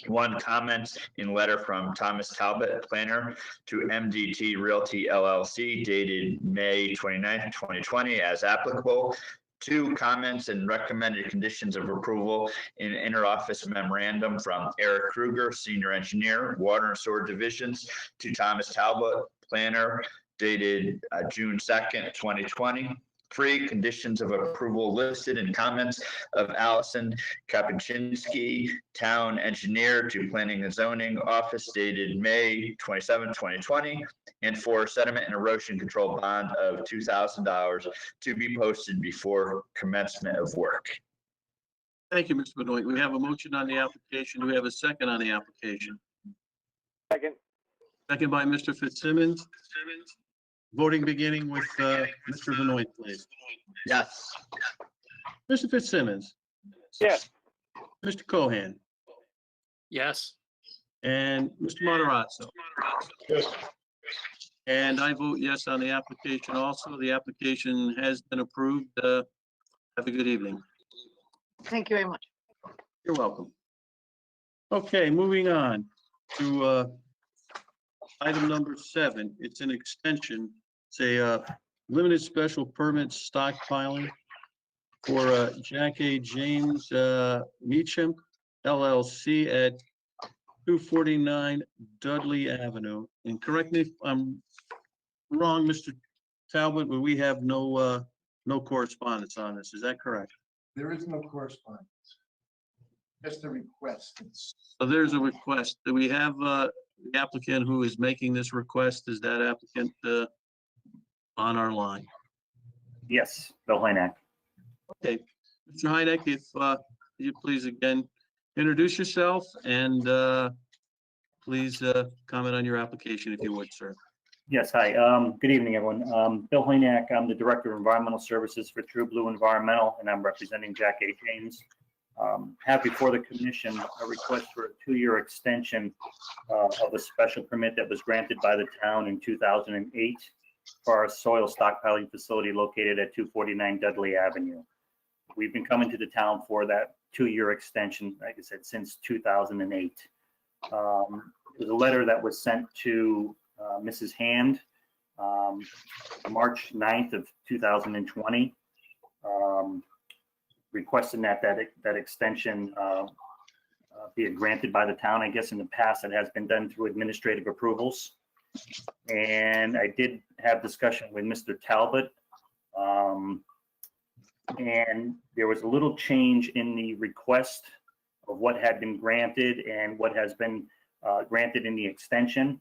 1, comments in letter from Thomas Talbot, planner, to MDT Realty LLC, dated May 29th, 2020, as applicable. 2, comments and recommended conditions of approval in interoffice memorandum from Eric Kruger, senior engineer, water and sewer divisions, to Thomas Talbot, planner, dated June 2nd, 2020. 3, conditions of approval listed in comments of Allison Kapuscinski, town engineer, to planning and zoning office, dated May 27, 2020. And 4, sediment and erosion control bond of $2,000 to be posted before commencement of work. Thank you, Mr. Benoit. We have a motion on the application. Do we have a second on the application? Second. Second by Mr. Fitzsimmons. Voting beginning with Mr. Benoit, please. Yes. Mr. Fitzsimmons. Yes. Mr. Cohen. Yes. And Mr. Matarazzo. Yes. And I vote yes on the application also. The application has been approved. Have a good evening. Thank you very much. You're welcome. Okay, moving on to item number 7. It's an extension. It's a limited special permit stockpiling for Jack A. James Meacham LLC at 249 Dudley Avenue. And correct me if I'm wrong, Mr. Talbot, but we have no correspondence on this. Is that correct? There is no correspondence. Just a request. So there's a request. Do we have the applicant who is making this request? Is that applicant on our line? Yes, Bill Hynek. Okay, Mr. Hynek, if you please again introduce yourself and please comment on your application if you would, sir. Yes, hi. Good evening, everyone. Bill Hynek, I'm the Director of Environmental Services for True Blue Environmental, and I'm representing Jack A. James. Have before the commission a request for a 2-year extension of a special permit that was granted by the town in 2008 for our soil stockpiling facility located at 249 Dudley Avenue. We've been coming to the town for that 2-year extension, like I said, since 2008. There's a letter that was sent to Mrs. Hand March 9th of 2020, requesting that extension be granted by the town. I guess in the past it has been done through administrative approvals. And I did have discussion with Mr. Talbot, and there was a little change in the request of what had been granted and what has been granted in the extension.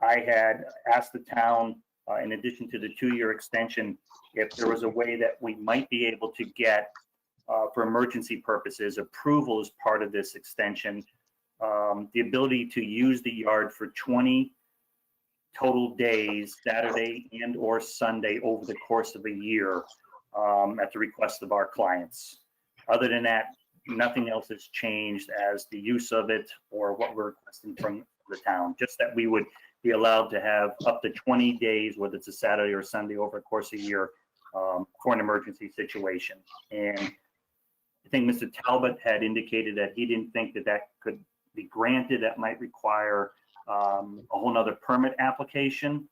I had asked the town, in addition to the 2-year extension, if there was a way that we might be able to get, for emergency purposes, approval as part of this extension, the ability to use the yard for 20 total days, Saturday and or Sunday over the course of a year, at the request of our clients. Other than that, nothing else has changed as the use of it or what we're requesting from the town, just that we would be allowed to have up to 20 days, whether it's a Saturday or Sunday over the course of a year, for an emergency situation. And I think Mr. Talbot had indicated that he didn't think that that could be granted. That might require a whole nother permit application.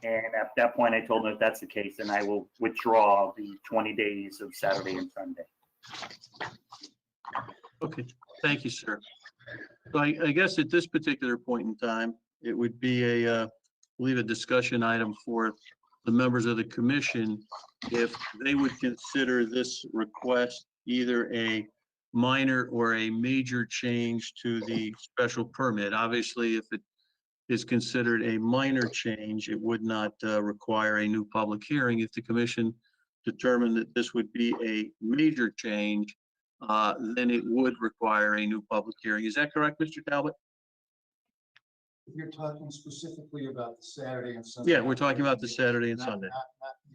And at that point, I told him if that's the case, then I will withdraw the 20 days of Saturday and Sunday. Okay, thank you, sir. So I guess at this particular point in time, it would be I believe a discussion item for the members of the commission if they would consider this request either a minor or a major change to the special permit. Obviously, if it is considered a minor change, it would not require a new public hearing. If the commission determined that this would be a major change, then it would require a new public hearing. Is that correct, Mr. Talbot? You're talking specifically about the Saturday and Sunday. Yeah, we're talking about the Saturday and Sunday.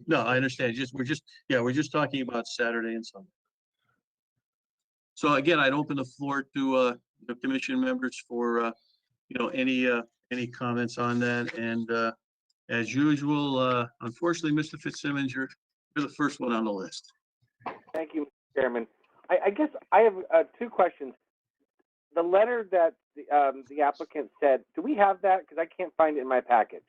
No, I understand. We're just talking about Saturday and Sunday. So again, I'd open the floor to the commission members for any comments on that. And as usual, unfortunately, Mr. Fitzsimmons, you're the first one on the list. Thank you, Mr. Chairman. I guess I have 2 questions. The letter that the applicant said, do we have that? Because I can't find it in my package.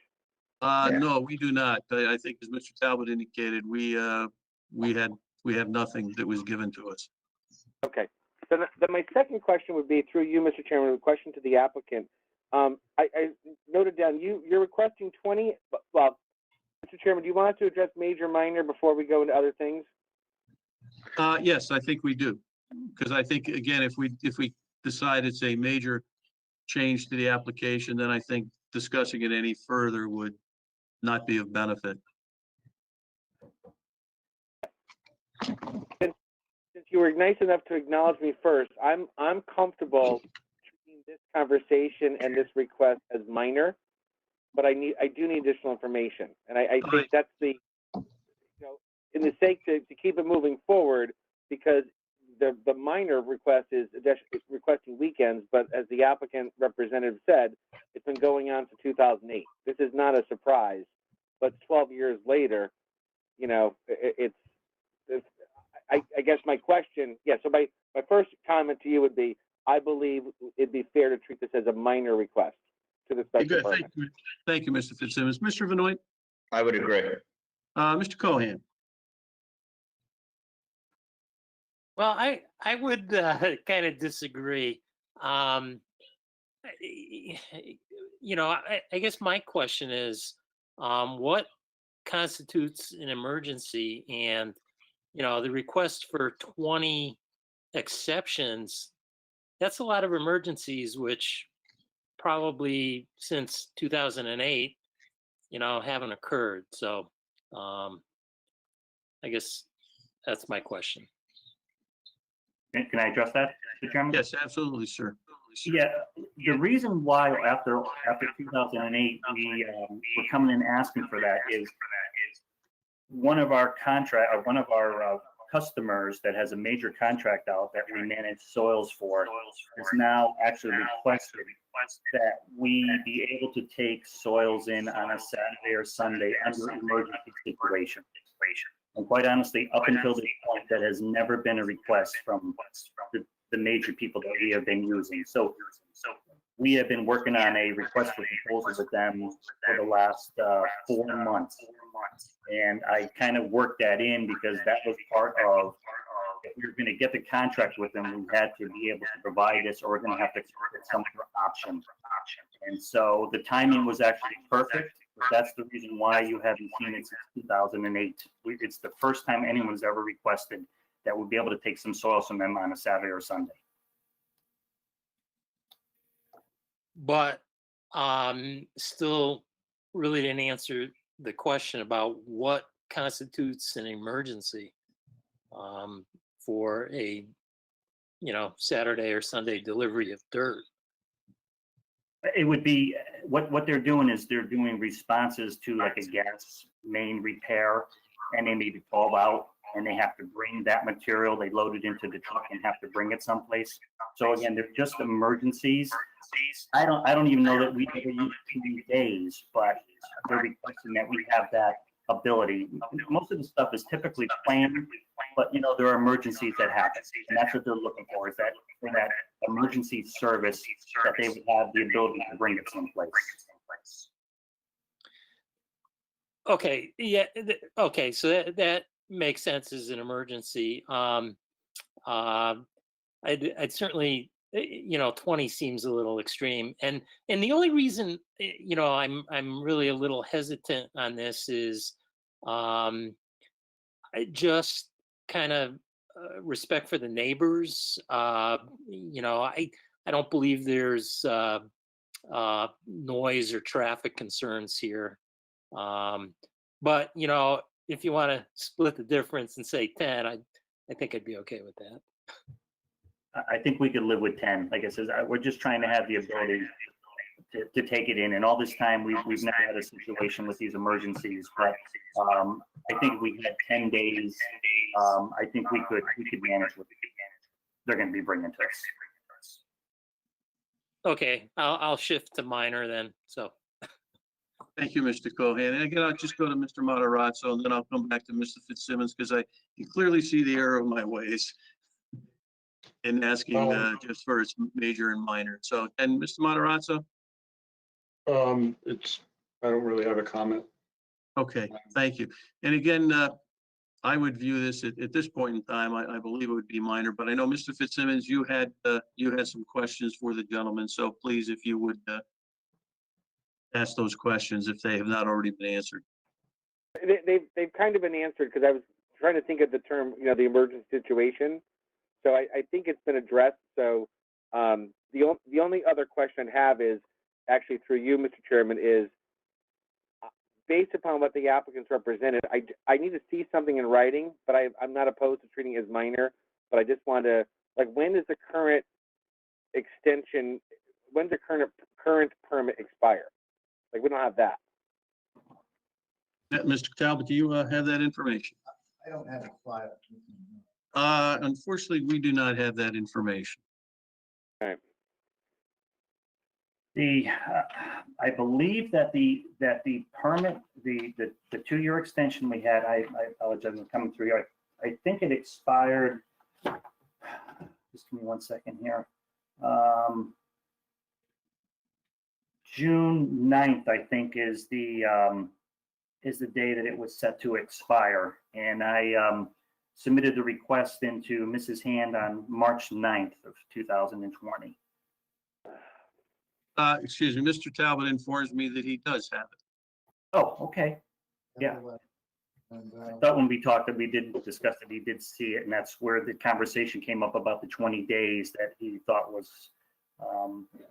No, we do not. I think as Mr. Talbot indicated, we have nothing that was given to us. Okay. Then my second question would be through you, Mr. Chairman, a question to the applicant. I noted down you're requesting 20. Well, Mr. Chairman, do you want us to address major, minor before we go into other things? Yes, I think we do, because I think again, if we decide it's a major change to the application, then I think discussing it any further would not be of benefit. Since you were nice enough to acknowledge me first, I'm comfortable treating this conversation and this request as minor, but I do need additional information, and I think that's the, in the sake to keep it moving forward, because the minor request is requesting weekends, but as the applicant representative said, it's been going on since 2008. This is not a surprise, but 12 years later, I guess my question, so my first comment to you would be, I believe it'd be fair to treat this as a minor request to the special permit. Thank you, Mr. Fitzsimmons. Mr. Benoit? I would agree. Mr. Cohen? Well, I would kind of disagree. you know, I guess my question is, what constitutes an emergency? And, you know, the request for 20 exceptions, that's a lot of emergencies, which probably since 2008, you know, haven't occurred. So I guess that's my question. Can I address that, Mr. Chairman? Yes, absolutely, sir. Yeah, the reason why after 2008 we were coming in asking for that is one of our customers that has a major contract out that we manage soils for is now actually requested that we be able to take soils in on a Saturday or Sunday under emergency situation. And quite honestly, up until this point, that has never been a request from the major people that we have been using. So we have been working on a request for proposals with them for the last 4 months. And I kind of worked that in because that was part of, if we were going to get the contract with them, we had to be able to provide this, or we're going to have to get some other option. And so the timing was actually perfect. But that's the reason why you haven't seen it since 2008. It's the first time anyone's ever requested that we'll be able to take some soils from them on a Saturday or Sunday. But still really didn't answer the question about what constitutes an emergency for a, you know, Saturday or Sunday delivery of dirt. It would be, what they're doing is they're doing responses to like a gas main repair, and they need to call out and they have to bring that material, they load it into the truck and have to bring it someplace. So again, they're just emergencies. I don't even know that we ever use 2 days, but they're requesting that we have that ability. Most of the stuff is typically planned, but you know, there are emergencies that happen, and that's what they're looking for, is that for that emergency service that they would have the ability to bring it someplace. Okay, yeah, okay, so that makes sense as an emergency. I'd certainly, you know, 20 seems a little extreme, and the only reason, you know, I'm really a little hesitant on this is I just kind of respect for the neighbors. You know, I don't believe there's noise or traffic concerns here. But you know, if you want to split the difference and say 10, I think I'd be okay with that. I think we could live with 10. Like I said, we're just trying to have the ability to take it in. And all this time, we've never had a situation with these emergencies. But I think we had 10 days. I think we could manage what they're going to be bringing to us. Okay, I'll shift to minor then. So. Thank you, Mr. Cohan. And again, I'll just go to Mr. Matarazzo, and then I'll come back to Mr. Fitzsimmons, because I can clearly see the error of my ways in asking just for its major and minor. So, and Mr. Matarazzo? I don't really have a comment. Okay, thank you. And again, I would view this at this point in time, I believe it would be minor, but I know Mr. Fitzsimmons, you had some questions for the gentleman. So please, if you would ask those questions if they have not already been answered. They've kind of been answered, because I was trying to think of the term, you know, the emergency situation. So I think it's been addressed. So the only other question I have is actually through you, Mr. Chairman, is based upon what the applicants represented, I need to see something in writing, but I'm not opposed to treating it as minor. But I just want to, like, when does the current extension, when's the current permit expire? Like, we don't have that. Mr. Talbot, do you have that information? I don't have a file. Unfortunately, we do not have that information. Okay. I believe that the permit, the 2-year extension we had, I apologize, I'm coming through here. I think it expired. Just give me 1 second here. June 9th, I think, is the day that it was set to expire. And I submitted the request into Mrs. Hand on March 9th of 2020. Excuse me, Mr. Talbot informs me that he does have it. Oh, okay. Yeah. And, I thought when we talked that we did discuss that he did see it, and that's where the conversation came up about the 20 days that he thought was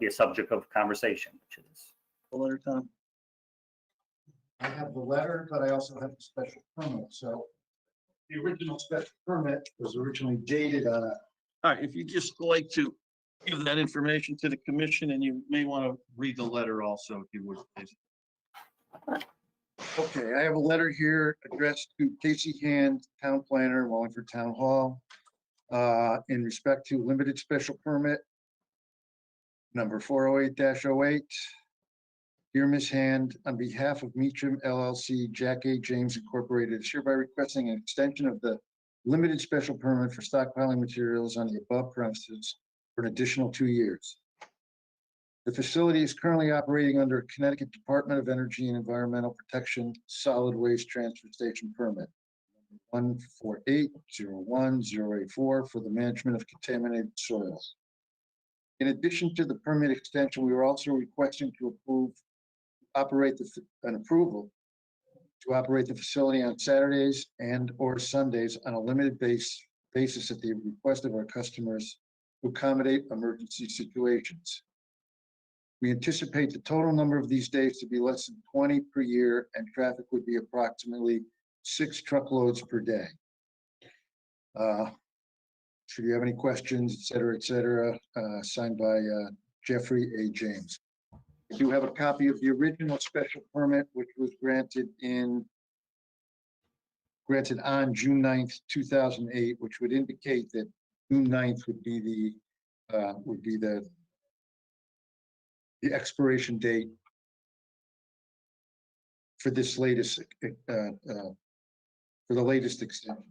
be a subject of conversation, which is. The letter, Tom? I have the letter, but I also have the special permit. So the original special permit was originally dated on a, All right, if you just like to give that information to the commission, and you may want to read the letter also, if you would, please. okay, I have a letter here addressed to Casey Hand, Town Planner, Wallingford Town Hall, in respect to limited special permit number 408-08. Dear Ms. Hand, on behalf of Meacham LLC, Jack A. James Incorporated, is hereby requesting an extension of the limited special permit for stockpiling materials on the above premises for an additional 2 years. The facility is currently operating under a Connecticut Department of Energy and Environmental Protection Solid Waste Transfer Station permit 148-01-084 for the management of contaminated soils. In addition to the permit extension, we are also requesting to operate an approval to operate the facility on Saturdays and or Sundays on a limited basis at the request of our customers to accommodate emergency situations. We anticipate the total number of these days to be less than 20 per year, and traffic would be approximately 6 truckloads per day. Should you have any questions, et cetera, signed by Jeffrey A. James. I do have a copy of the original special permit, which was granted on June 9th, 2008, which would indicate that June 9th would be the expiration date for this latest, for the latest extension.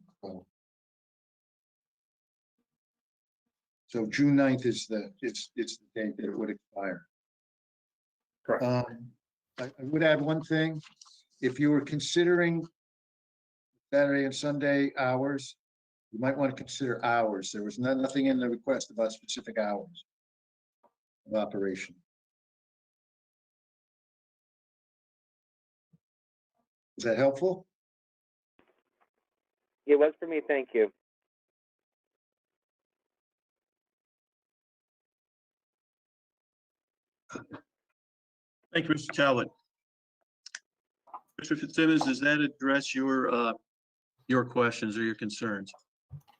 So June 9th is it's the date that it would expire. Correct. I would add one thing. If you were considering Saturday and Sunday hours, you might want to consider hours. There was nothing in the request about specific hours of operation. Is that helpful? It was for me, thank you. Thank you, Mr. Talbot. Mr. Fitzsimmons, does that address your questions or your concerns?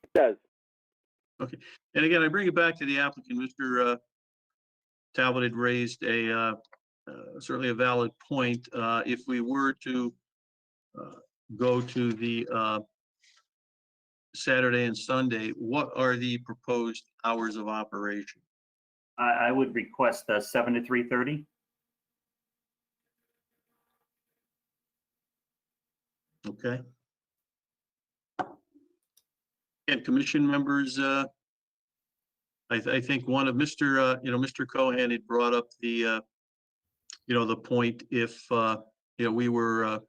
It does. Okay, and again, I bring it back to the applicant. Mr. Talbot had raised certainly a valid point. If we were to go to the Saturday and Sunday, what are the proposed hours of operation? I would request 7 to 3:30. Okay. And commission members, I think one of Mr. Cohen had brought up the, the point if, we were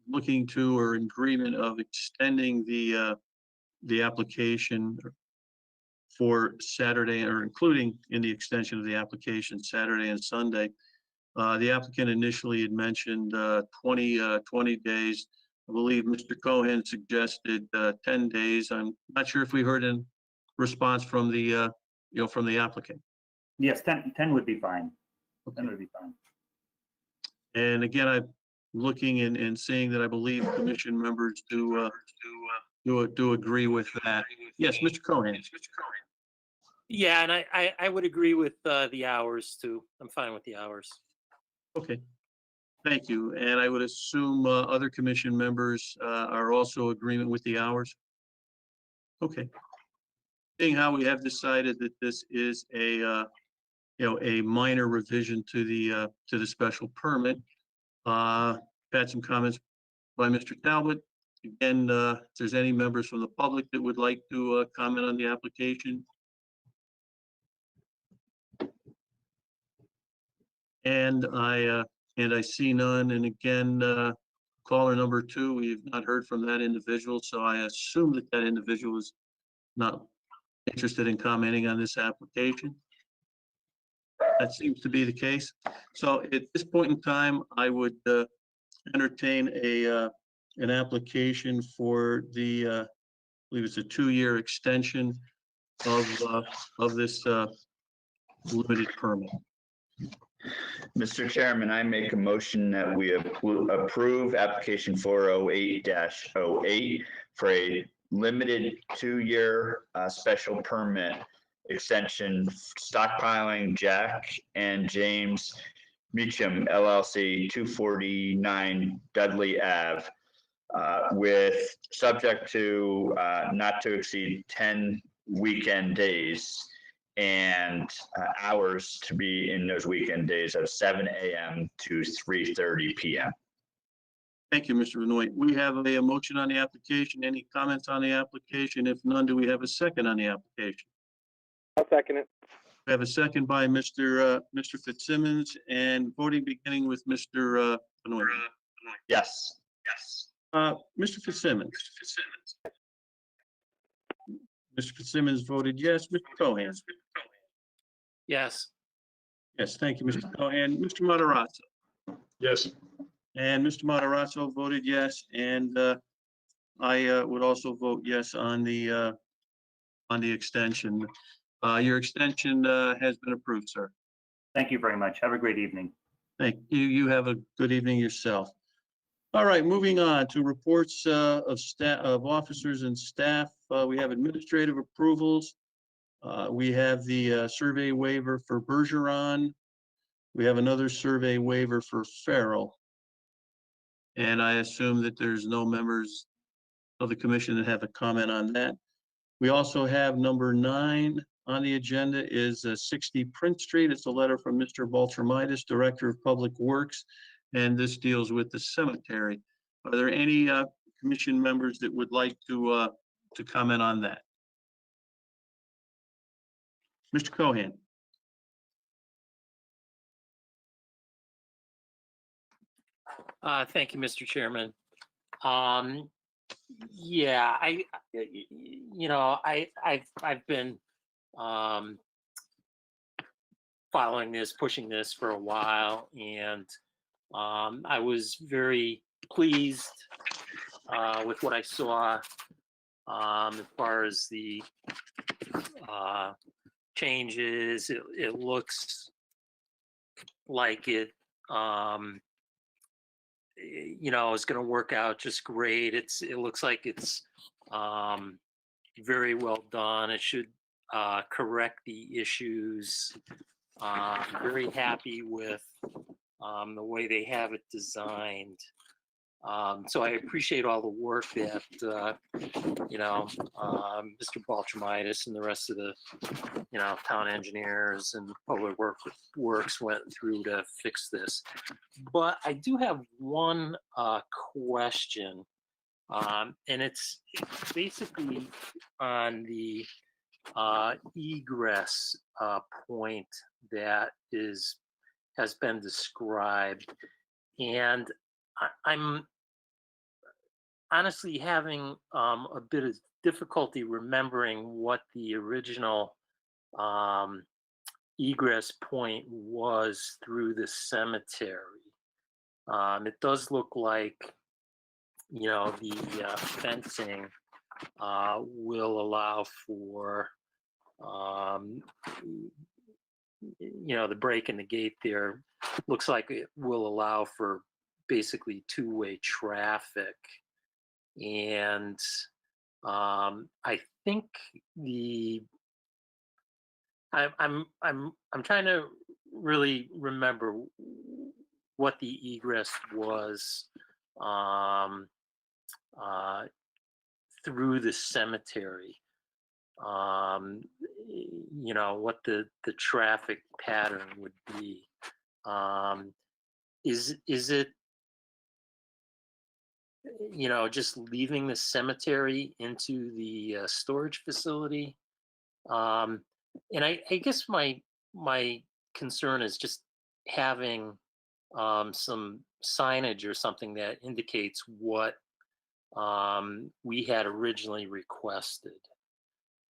looking to or in agreement of extending the application for Saturday, or including in the extension of the application Saturday and Sunday. The applicant initially had mentioned 20 days. I believe Mr. Cohen suggested 10 days. I'm not sure if we heard a response from the, from the applicant. Yes, 10 would be fine. 10 would be fine. And again, I'm looking and seeing that I believe commission members do agree with that. Yes, Mr. Cohen. Yeah, and I would agree with the hours too. I'm fine with the hours. Okay, thank you. And I would assume other commission members are also agreement with the hours? Okay. Seeing how we have decided that this is a minor revision to the special permit. Had some comments by Mr. Talbot. Again, if there's any members from the public that would like to comment on the application. And I see none. And again, caller number 2, we've not heard from that individual. So I assume that individual is not interested in commenting on this application? That seems to be the case. So at this point in time, I would entertain an application for the, I believe it's a 2-year extension of this limited permit. Mr. Chairman, I make a motion that we approve application 408-08 for a limited 2-year special permit extension stockpiling Jack and James Meacham LLC 249 Dudley Ave with subject to not to exceed 10 weekend days and hours to be in those weekend days of 7 a.m. to 3:30 p.m. Thank you, Mr. Benoit. We have a motion on the application. Any comments on the application? If none, do we have a second on the application? I'll second it. We have a second by Mr. Fitzsimmons, and voting beginning with Mr. Benoit. Yes. Yes. Mr. Fitzsimmons. Mr. Fitzsimmons voted yes. Mr. Cohen. Yes. Yes, thank you, Mr. Cohen. Mr. Matarazzo. Yes. And Mr. Matarazzo voted yes, and I would also vote yes on the extension. Your extension has been approved, sir. Thank you very much. Have a great evening. Thank you. You have a good evening yourself. All right, moving on to reports of staff, of officers and staff. We have administrative approvals. We have the survey waiver for Bergeron. We have another survey waiver for Farrell. And I assume that there's no members of the commission that have a comment on that. We also have number 9 on the agenda is 60 Prince Street. It's a letter from Mr. Baltramitis, Director of Public Works, and this deals with the cemetery. Are there any commission members that would like to comment on that? Mr. Cohen. Thank you, Mr. Chairman. Yeah, I've been following this, pushing this for a while, and I was very pleased with what I saw as far as the changes. It looks like it is going to work out just great. It looks like it's very well done. It should correct the issues. Very happy with the way they have it designed. So I appreciate all the work that Mr. Baltramitis and the rest of the town engineers and public works went through to fix this. But I do have one question, and it's basically on the egress point that has been described, and I'm honestly having a bit of difficulty remembering what the original egress point was through the cemetery. It does look like, the fencing will allow for, the break in the gate there. Looks like it will allow for basically two-way traffic, and I think I'm trying to really remember what the egress was through the cemetery. What the traffic pattern would be. Is it just leaving the cemetery into the storage facility? And I guess my concern is just having some signage or something that indicates what we had originally requested.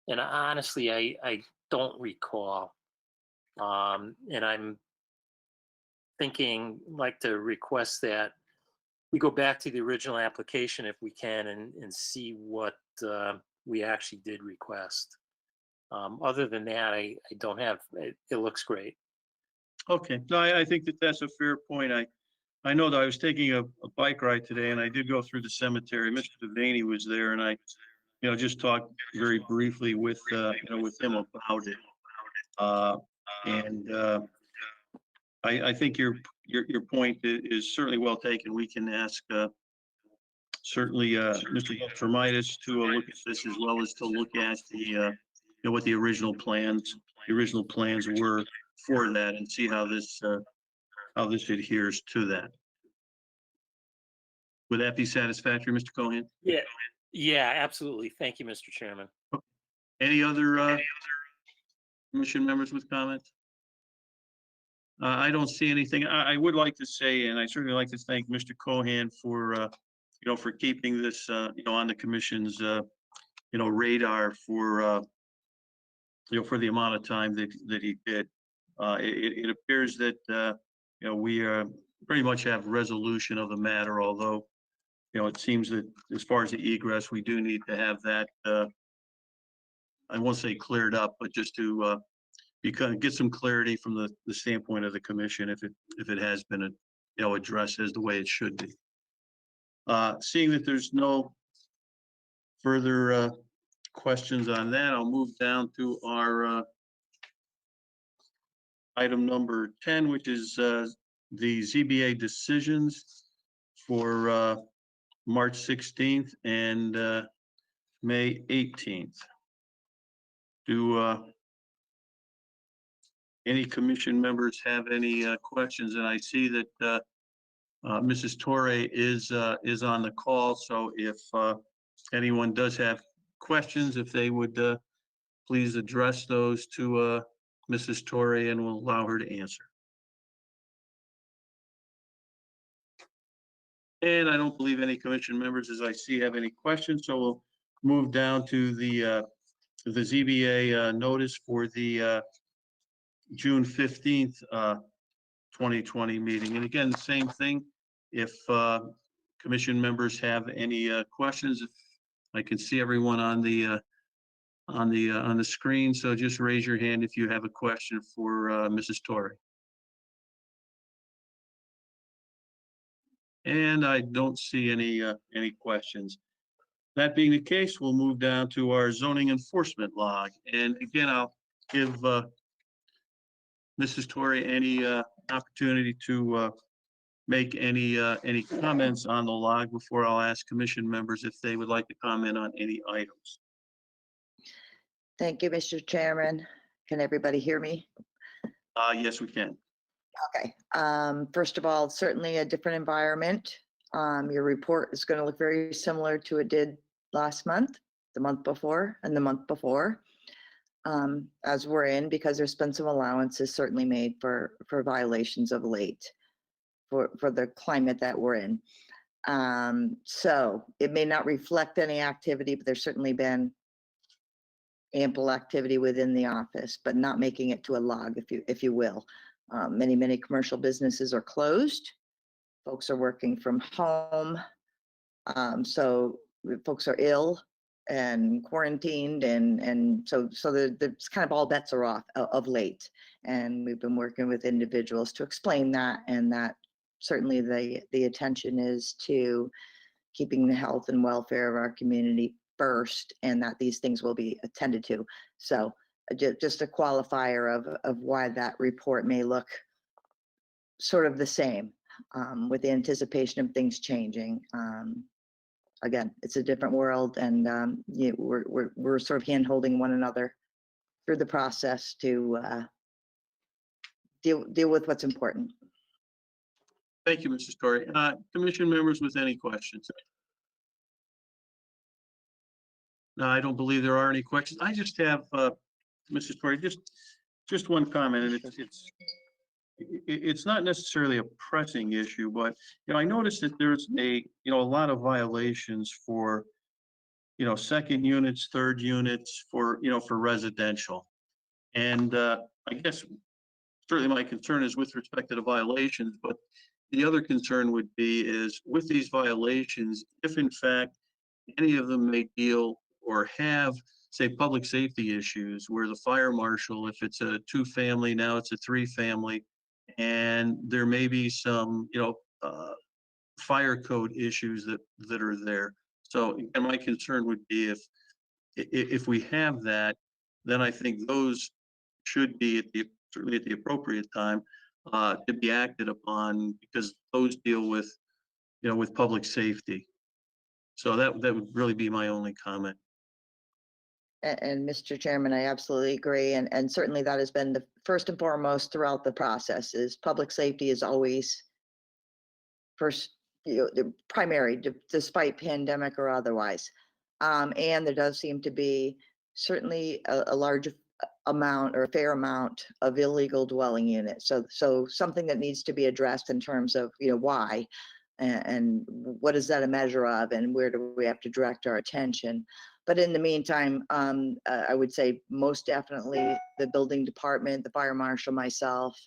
And honestly, I don't recall. And I'm thinking, like, to request that we go back to the original application if we can and see what we actually did request. Other than that, I don't have, it looks great. Okay, no, I think that that's a fair point. I know that I was taking a bike ride today and I did go through the cemetery. Mr. Devaney was there and I, just talked very briefly with, with him about it. I think your point is certainly well taken. We can ask, certainly, Mr. Termitus to look at this as well as to look at the, what the original plans were for that and see how this adheres to that. Would that be satisfactory, Mr. Cohen? Yeah. Yeah, absolutely. Thank you, Mr. Chairman. Any other commission members with comments? I don't see anything. I would like to say, and I certainly like to thank Mr. Cohen for, for keeping this, on the commission's, radar for, for the amount of time that he did. It appears that, we pretty much have resolution of the matter, although, it seems that as far as the egress, we do need to have that, I won't say cleared up, but just to get some clarity from the standpoint of the commission if it has been addressed as the way it should be. Seeing that there's no further questions on that, I'll move down to our item number 10, which is the ZBA decisions for March 16th and May 18th. Do any commission members have any questions? And I see that Mrs. Torre is on the call. So if anyone does have questions, if they would please address those to Mrs. Torre and we'll allow her to answer. And I don't believe any commission members, as I see, have any questions. So we'll move down to the ZBA notice for the June 15th, 2020 meeting. And again, the same thing. If commission members have any questions, if I can see everyone on the screen. So just raise your hand if you have a question for Mrs. Torre. And I don't see any questions. That being the case, we'll move down to our zoning enforcement log. And again, I'll give Mrs. Torre any opportunity to make any comments on the log before I'll ask commission members if they would like to comment on any items. Thank you, Mr. Chairman. Can everybody hear me? Yes, we can. Okay. First of all, certainly a different environment. Your report is going to look very similar to it did last month, the month before, and the month before, as we're in, because there's been some allowances certainly made for violations of late for the climate that we're in. So it may not reflect any activity, but there's certainly been ample activity within the office, but not making it to a log, if you will. Many commercial businesses are closed. Folks are working from home. So folks are ill and quarantined, and so it's kind of all bets are off of late. And we've been working with individuals to explain that, and that certainly the attention is to keeping the health and welfare of our community first, and that these things will be attended to. So just a qualifier of why that report may look sort of the same, with the anticipation of things changing. Again, it's a different world, and we're sort of hand-holding one another through the process to deal with what's important. Thank you, Mrs. Torre. Commission members with any questions? No, I don't believe there are any questions. I just have, Mrs. Torre, just one comment, and it's not necessarily a pressing issue, but I noticed that there's a lot of violations for second units, third units for, for residential. And I guess certainly my concern is with respect to the violations, but the other concern would be is with these violations, if in fact any of them may deal or have, say, public safety issues where the fire marshal, if it's a 2-family, now it's a 3-family, and there may be some, fire code issues that are there. So and my concern would be if we have that, then I think those should be certainly at the appropriate time to be acted upon, because those deal with, with public safety. So that would really be my only comment. And Mr. Chairman, I absolutely agree. And certainly that has been the first and foremost throughout the process is public safety is always first, the primary, despite pandemic or otherwise. And there does seem to be certainly a large amount or a fair amount of illegal dwelling units. So something that needs to be addressed in terms of, why and what is that a measure of and where do we have to direct our attention. But in the meantime, I would say most definitely the building department, the fire marshal, myself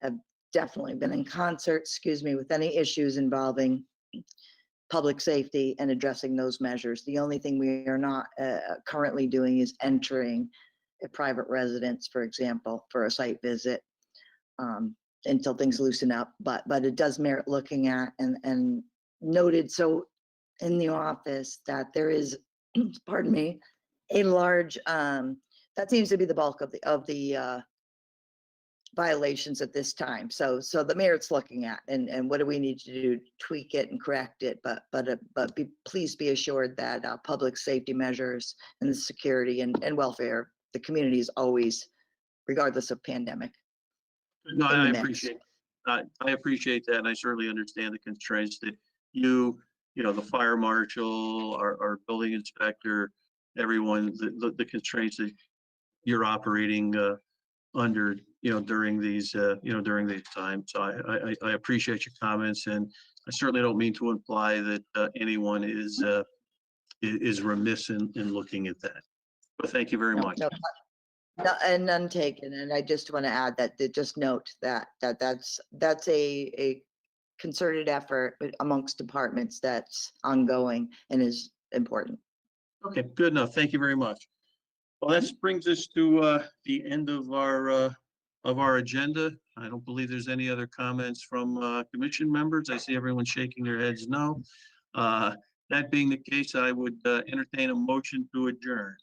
have definitely been in concert, with any issues involving public safety and addressing those measures. The only thing we are not currently doing is entering a private residence, for example, for a site visit until things loosen up. But it does merit looking at and noted so in the office that there is, pardon me, a large, that seems to be the bulk of the violations at this time. So the merit's looking at and what do we need to do to tweak it and correct it. But please be assured that public safety measures and the security and welfare, the community is always, regardless of pandemic. No, I appreciate that, and I certainly understand the constraints that the fire marshal, our building inspector, everyone, the constraints that you're operating under, during these times. So I appreciate your comments, and I certainly don't mean to imply that anyone is remiss in looking at that. But thank you very much. No, and none taken. And I just want to add that, just note that's a concerted effort amongst departments that's ongoing and is important. Okay, good enough. Thank you very much. Well, that brings us to the end of our agenda. I don't believe there's any other comments from commission members. I see everyone shaking their heads no. That being the case, I would entertain a motion to adjourn.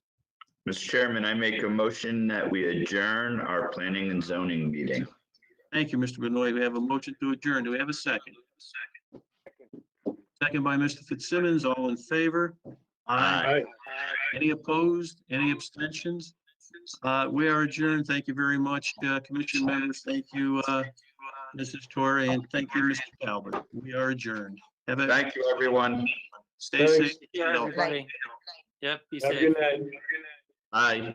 Mr. Chairman, I make a motion that we adjourn our planning and zoning meeting. Thank you, Mr. Benoit. We have a motion to adjourn. Do we have a second? Second by Mr. Fitzsimmons. All in favor? Aye. Any opposed? Any abstentions? We are adjourned. Thank you very much, commission members. Thank you, Mrs. Torre, and thank you, Mr. Talbot. We are adjourned. Thank you, everyone. Stay safe. Yeah, everybody. Yep, be Have a safe. good night. Aye.